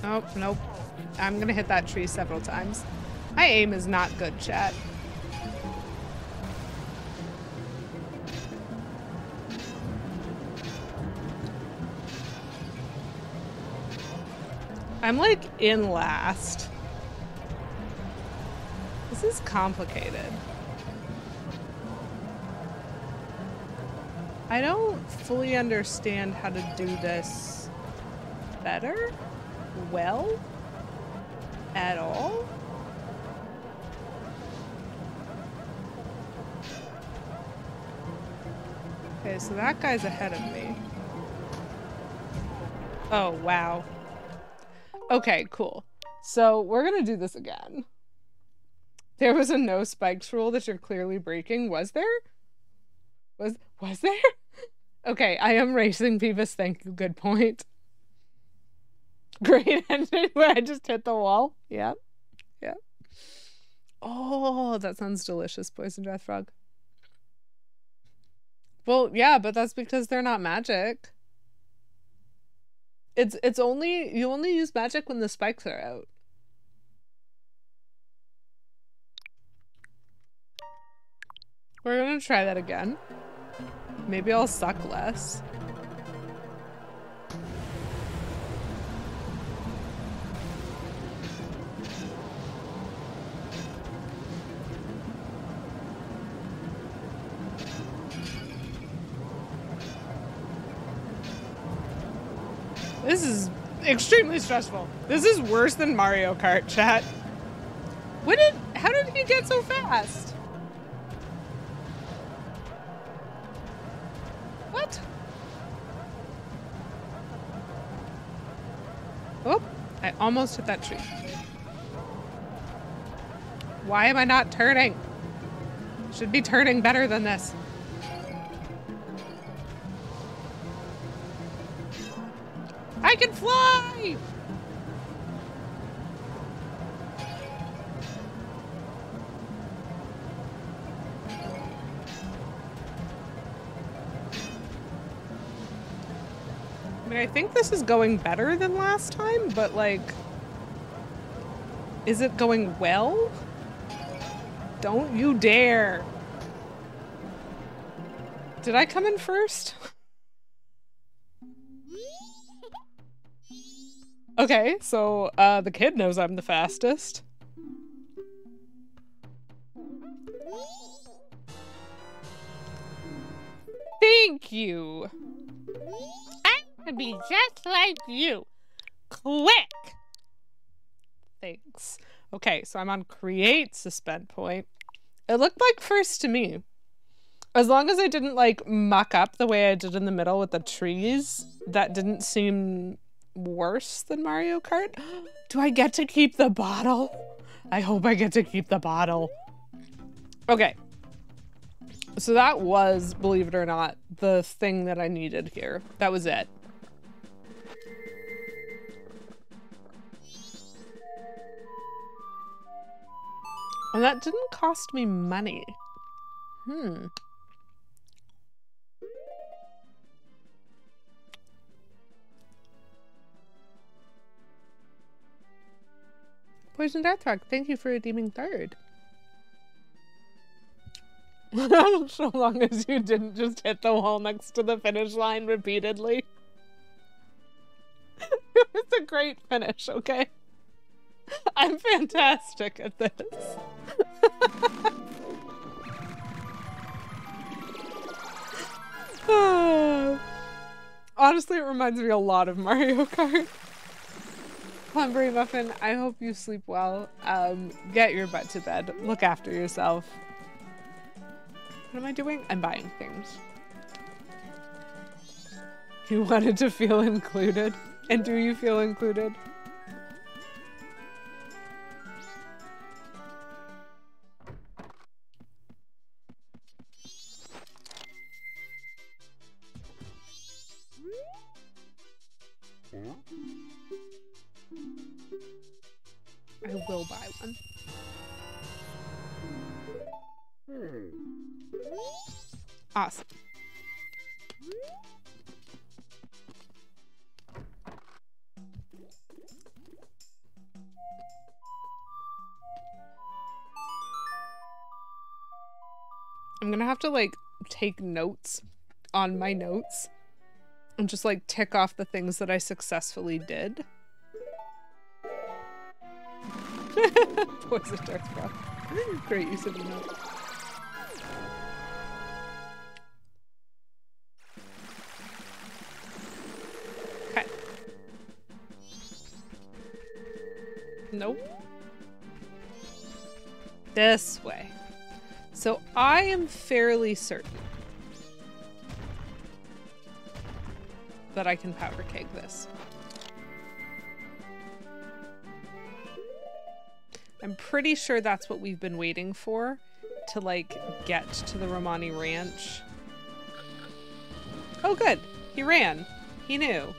Oh, nope. I'm gonna hit that tree several times. My aim is not good, chat. I'm like in last. This is complicated. I don't fully understand how to do this better, well, at all. Okay, so that guy's ahead of me. Oh, wow. Okay, cool. So we're gonna do this again. There was a no spikes rule that you're clearly breaking. Was there? Was there? Okay, I am racing Beavis. Thank you. Good point. Great ending where I just hit the wall. Yeah. Yeah. Oh, that sounds delicious, Poison Death Frog. Well, yeah, but that's because they're not magic. It's only, you only use magic when the spikes are out. We're gonna try that again. Maybe I'll suck less. This is extremely stressful. This is worse than Mario Kart, chat. How did he get so fast? What? Oh, I almost hit that tree. Why am I not turning? Should be turning better than this. I can fly! I mean, I think this is going better than last time, but like, is it going well? Don't you dare. Did I come in first? Okay, so the kid knows I'm the fastest. Thank you. I'm gonna be just like you. Quick. Thanks. Okay, so I'm on create suspend point. It looked like first to me. As long as I didn't like muck up the way I did in the middle with the trees, that didn't seem worse than Mario Kart. Do I get to keep the bottle? I hope I get to keep the bottle. Okay. So that was, believe it or not, the thing that I needed here. That was it. And that didn't cost me money. Poison Deathrock, thank you for redeeming third. So long as you didn't just hit the wall next to the finish line repeatedly. It was a great finish, okay? I'm fantastic at this. Honestly, it reminds me a lot of Mario Kart. Plumberry Muffin, I hope you sleep well. Get your butt to bed. Look after yourself. What am I doing? I'm buying things. You wanted to feel included? And do you feel included? I will buy one. Awesome. I'm gonna have to like take notes on my notes and just like tick off the things that I successfully did. Poison Deathrock. Great use of the note. Okay. Nope. This way. So I am fairly certain that I can powder keg this. I'm pretty sure that's what we've been waiting for to like get to the Romani Ranch. Oh good, he ran. He knew.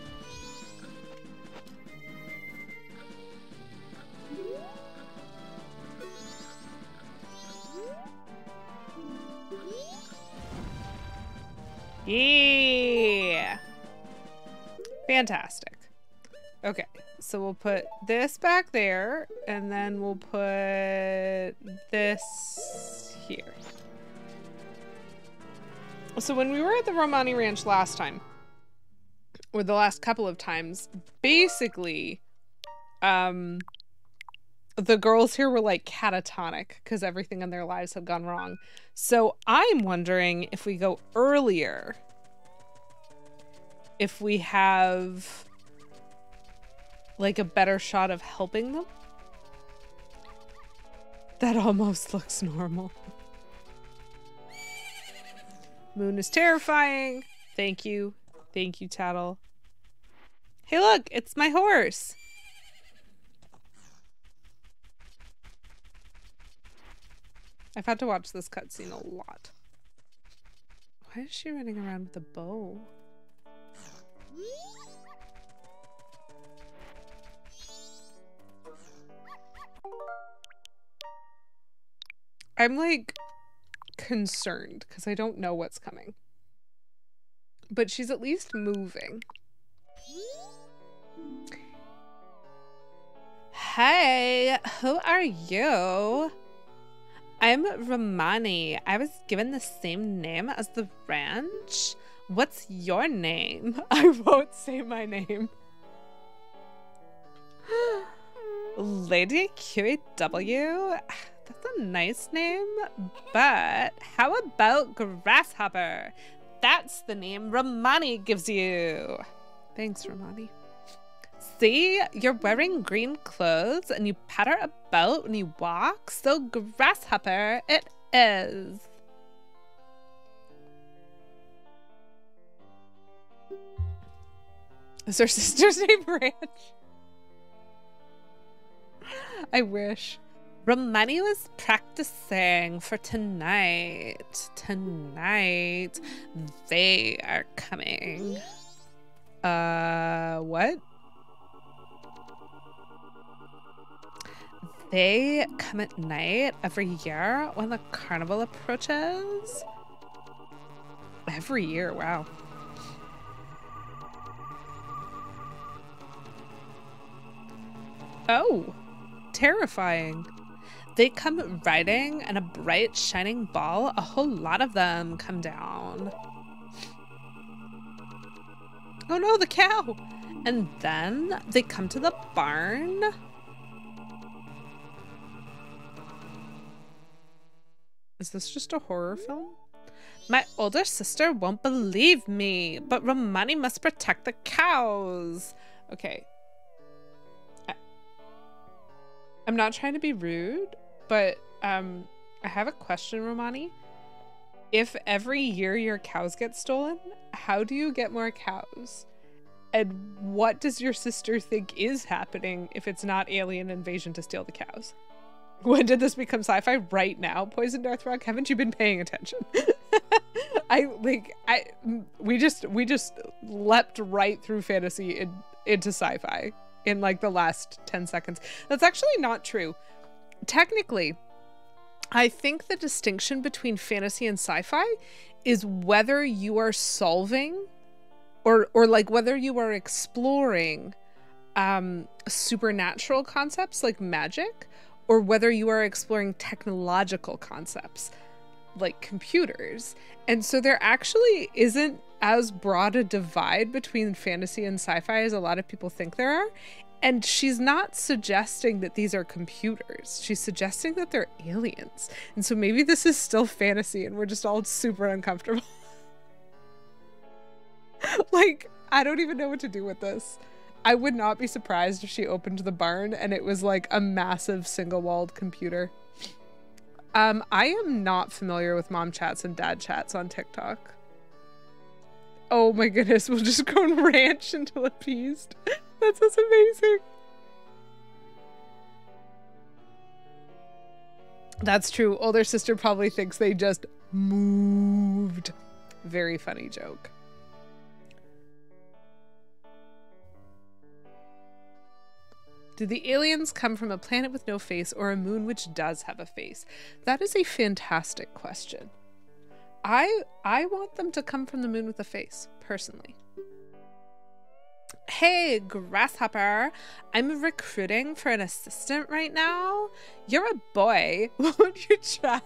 Yeah. Fantastic. Okay, so we'll put this back there, and then we'll put this here. So when we were at the Romani Ranch last time, or the last couple of times, basically, the girls here were like catatonic because everything in their lives had gone wrong. So I'm wondering if we go earlier, if we have like a better shot of helping them. That almost looks normal. Moon is terrifying. Thank you. Thank you, Tattle. Hey, look, it's my horse. I've had to watch this cutscene a lot. Why is she running around with a bow? I'm like concerned because I don't know what's coming. But she's at least moving. Hey, who are you? I'm Romani. I was given the same name as the ranch. What's your name? I won't say my name. Lady QEW? That's a nice name, but how about Grasshopper? That's the name Romani gives you. Thanks, Romani. See, you're wearing green clothes and you patter about when you walk, so Grasshopper it is. Is her sister's name Ranch? I wish. Romani was practicing for tonight. Tonight, they are coming. What? They come at night every year when the carnival approaches. Every year, wow. Oh, terrifying. They come riding in a bright, shining ball. A whole lot of them come down. Oh no, the cow! And then they come to the barn. Is this just a horror film? My older sister won't believe me, but Romani must protect the cows. Okay. I'm not trying to be rude, but I have a question, Romani. If every year your cows get stolen, how do you get more cows? And what does your sister think is happening if it's not alien invasion to steal the cows? When did this become sci-fi? Right now, Poison Darth Rock? Haven't you been paying attention? We just leapt right through fantasy into sci-fi in like the last 10 seconds. That's actually not true. Technically, I think the distinction between fantasy and sci-fi is whether you are solving or like whether you are exploring supernatural concepts like magic, or whether you are exploring technological concepts like computers. And so there actually isn't as broad a divide between fantasy and sci-fi as a lot of people think there are. And she's not suggesting that these are computers. She's suggesting that they're aliens. And so maybe this is still fantasy and we're just all super uncomfortable. Like, I don't even know what to do with this. I would not be surprised if she opened the barn and it was like a massive single-walled computer. I am not familiar with mom chats and dad chats on TikTok. Oh my goodness, we'll just go and ranch until appeased. That's just amazing. That's true. Older sister probably thinks they just moved. Very funny joke. Do the aliens come from a planet with no face or a moon which does have a face? That is a fantastic question. I want them to come from the moon with a face, personally. Hey, Grasshopper. I'm recruiting for an assistant right now. You're a boy. Won't you try?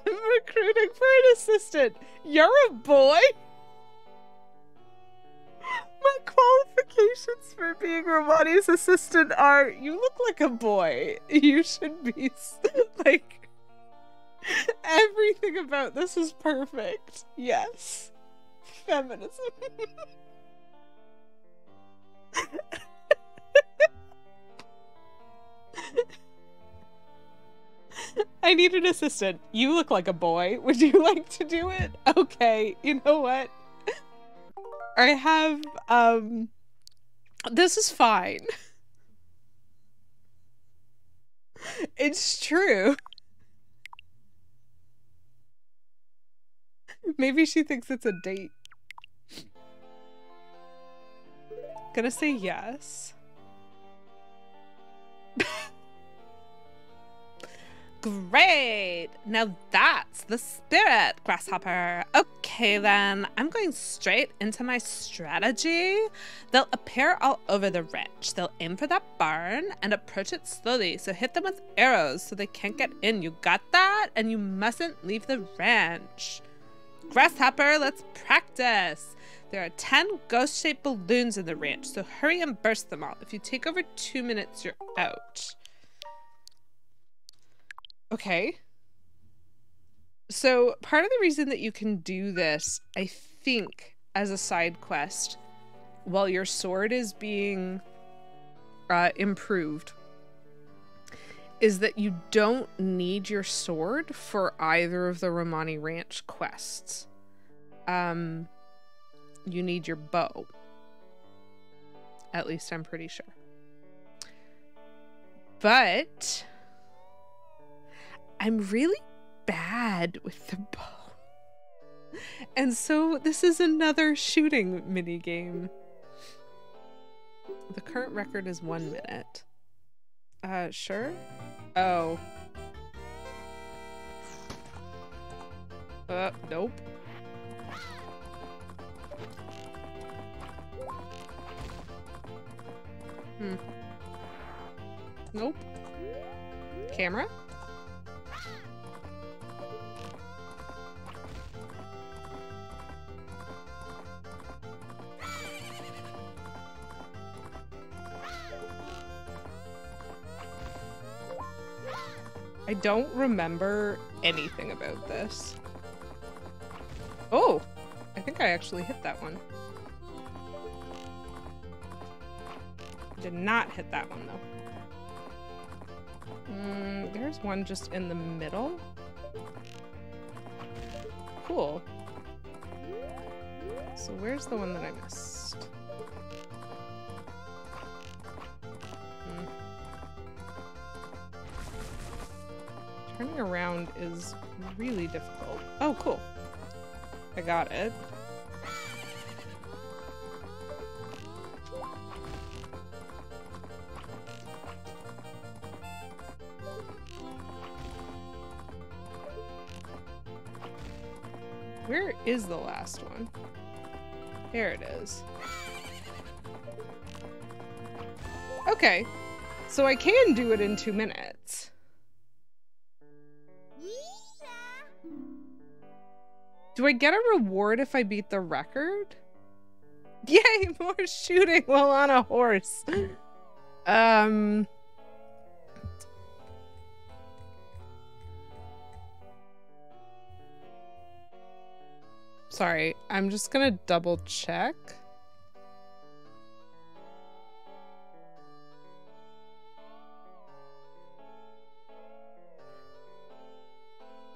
Recruiting for an assistant. You're a boy? My qualifications for being Romani's assistant are, you look like a boy. You should be, like, everything about this is perfect. Yes. Feminism. I need an assistant. You look like a boy. Would you like to do it? Okay, you know what? I have, this is fine. It's true. Maybe she thinks it's a date. Gonna say yes. Great! Now that's the spirit, Grasshopper. Okay then, I'm going straight into my strategy. They'll appear all over the ranch. They'll aim for that barn and approach it slowly, so hit them with arrows so they can't get in. You got that? And you mustn't leave the ranch. Grasshopper, let's practice. There are 10 ghost-shaped balloons in the ranch, so hurry and burst them all. If you take over 2 minutes, you're out. Okay. So part of the reason that you can do this, I think, as a side quest, while your sword is being improved, is that you don't need your sword for either of the Romani Ranch quests. You need your bow. At least I'm pretty sure. But I'm really bad with the bow. And so this is another shooting mini game. The current record is 1 minute. Sure? Oh. Nope. Nope. Camera? I don't remember anything about this. Oh, I think I actually hit that one. Did not hit that one though. There's one just in the middle. Cool. So where's the one that I missed? Turning around is really difficult. Oh, cool. I got it. Where is the last one? There it is. Okay, so I can do it in 2 minutes. Do I get a reward if I beat the record? Yay, more shooting while on a horse. Sorry, I'm just gonna double check.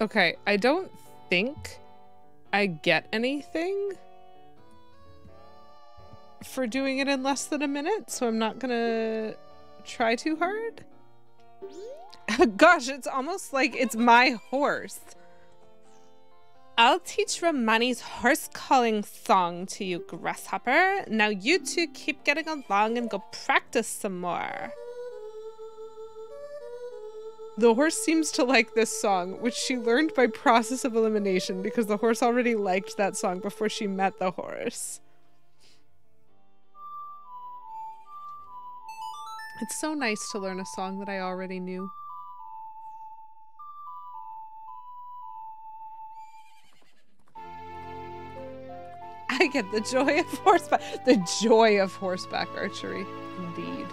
Okay, I don't think I get anything for doing it in less than a minute, so I'm not gonna try too hard. Gosh, it's almost like it's my horse. I'll teach Romani's horse calling song to you, Grasshopper. Now you two keep getting along and go practice some more. The horse seems to like this song, which she learned by process of elimination because the horse already liked that song before she met the horse. It's so nice to learn a song that I already knew. I get the joy of horseback archery, indeed.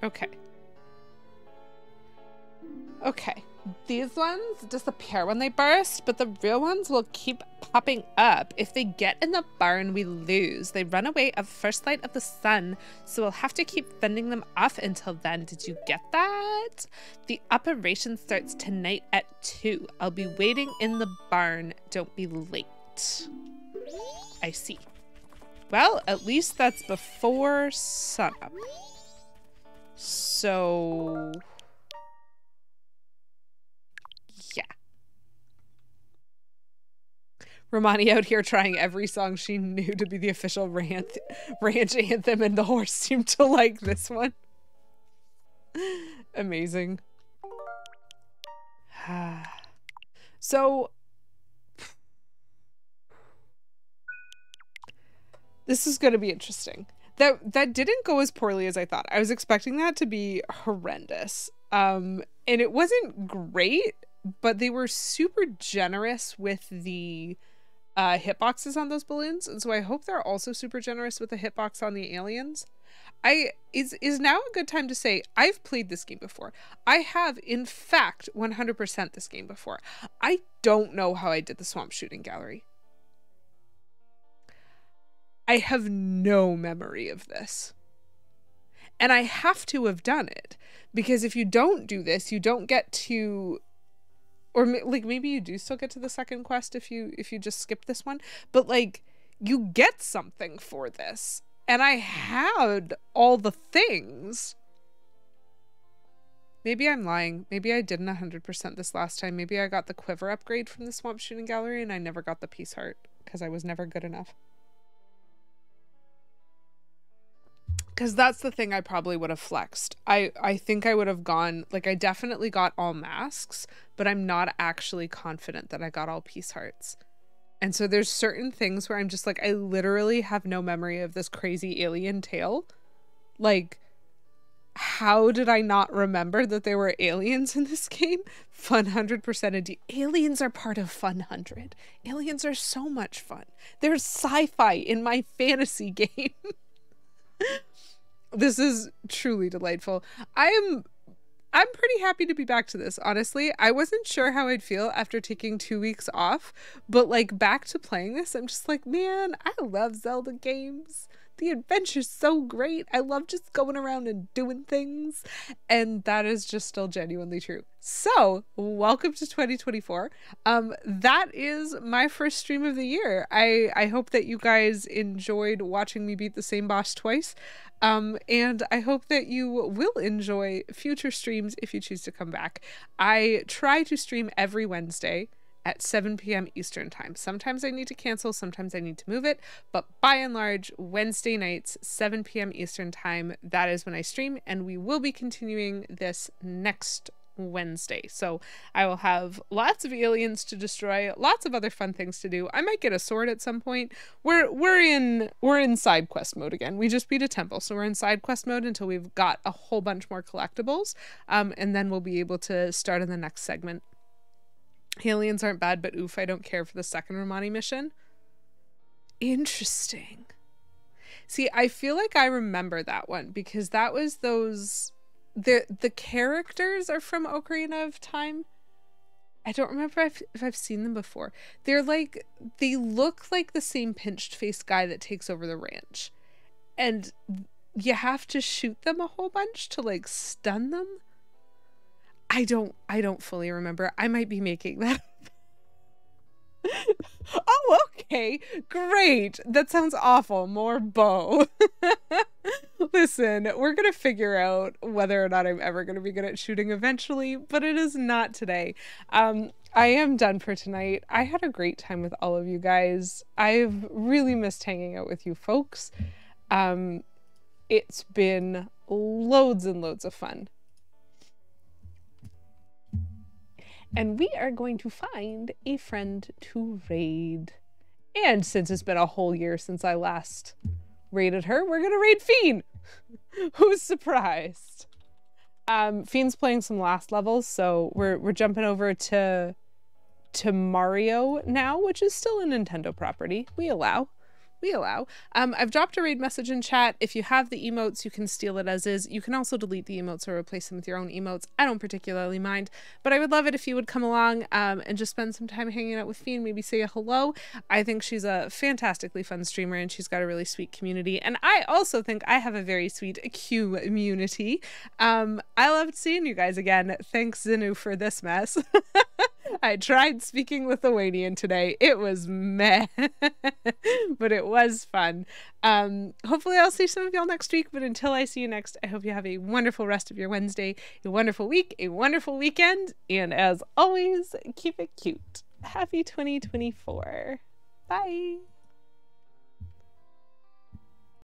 Okay. Okay. These ones disappear when they burst, but the real ones will keep popping up. If they get in the barn, we lose. They run away at first light of the sun, so we'll have to keep fending them off until then. Did you get that? The operation starts tonight at 2. I'll be waiting in the barn. Don't be late. I see. Well, at least that's before sunup. So... yeah. Romani out here trying every song she knew to be the official ranch anthem, and the horse seemed to like this one. Amazing. So... this is going to be interesting. That didn't go as poorly as I thought. I was expecting that to be horrendous. And it wasn't great, but they were super generous with the hitboxes on those balloons. And so I hope they're also super generous with the hitbox on the aliens. Is now a good time to say I've played this game before. I have, in fact, 100% this game before. I don't know how I did the swamp shooting gallery. I have no memory of this. And I have to have done it, because if you don't do this, you don't get to, or like maybe you do still get to the second quest if you just skip this one, but like you get something for this. And I had all the things. Maybe I'm lying. Maybe I didn't 100% this last time. Maybe I got the quiver upgrade from the Swamp Shooting Gallery and I never got the Peace Heart because I was never good enough. Because that's the thing I probably would have flexed. I think I would have gone, like, I definitely got all masks, but I'm not actually confident that I got all Peace Hearts. And so there's certain things where I'm just like, I literally have no memory of this crazy alien tale. Like, how did I not remember that there were aliens in this game? Fun 100% indeed. Aliens are part of Fun 100. Aliens are so much fun. There's sci-fi in my fantasy game. This is truly delightful. I'm pretty happy to be back to this, honestly. I wasn't sure how I'd feel after taking 2 weeks off, but like back to playing this, I'm just like, man, I love Zelda games. The adventure's so great. I love just going around and doing things. And that is just still genuinely true. So, welcome to 2024. That is my first stream of the year. I hope that you guys enjoyed watching me beat the same boss twice. And I hope that you will enjoy future streams if you choose to come back. I try to stream every Wednesday at 7 p.m. Eastern time. Sometimes I need to cancel, sometimes I need to move it, but by and large, Wednesday nights, 7 p.m. Eastern time, that is when I stream, and we will be continuing this next Wednesday. So I will have lots of aliens to destroy, lots of other fun things to do. I might get a sword at some point. We're in side quest mode again. We just beat a temple, so we're in side quest mode until we've got a whole bunch more collectibles, and then we'll be able to start in the next segment. Aliens aren't bad, but oof, I don't care for the second Romani mission. Interesting. See, I feel like I remember that one because that was those... The characters are from Ocarina of Time. I don't remember if I've seen them before. They're like... They look like the same pinched-faced guy that takes over the ranch. And you have to shoot them a whole bunch to, like, stun them? I don't fully remember. I might be making that up. Oh, okay. Great. That sounds awful. More bow. Listen, we're going to figure out whether or not I'm ever going to be good at shooting eventually, but it is not today. I am done for tonight. I had a great time with all of you guys. I've really missed hanging out with you folks. It's been loads and loads of fun. And we are going to find a friend to raid. And since it's been a whole year since I last raided her, we're going to raid Fiend. Who's surprised? Fiend's playing some last levels, so we're jumping over to Mario now, which is still a Nintendo property. We allow. I've dropped a raid message in chat. If you have the emotes, you can steal it as is. You can also delete the emotes or replace them with your own emotes. I don't particularly mind, but I would love it if you would come along and just spend some time hanging out with Fiend, maybe say a hello. I think she's a fantastically fun streamer and she's got a really sweet community. And I also think I have a very sweet community. I loved seeing you guys again. Thanks, Zinu, for this mess. I tried speaking Lithuanian today. It was meh, but it was fun. Hopefully I'll see some of y'all next week, but until I see you next, I hope you have a wonderful rest of your Wednesday, a wonderful week, a wonderful weekend, and as always, keep it cute. Happy 2024. Bye.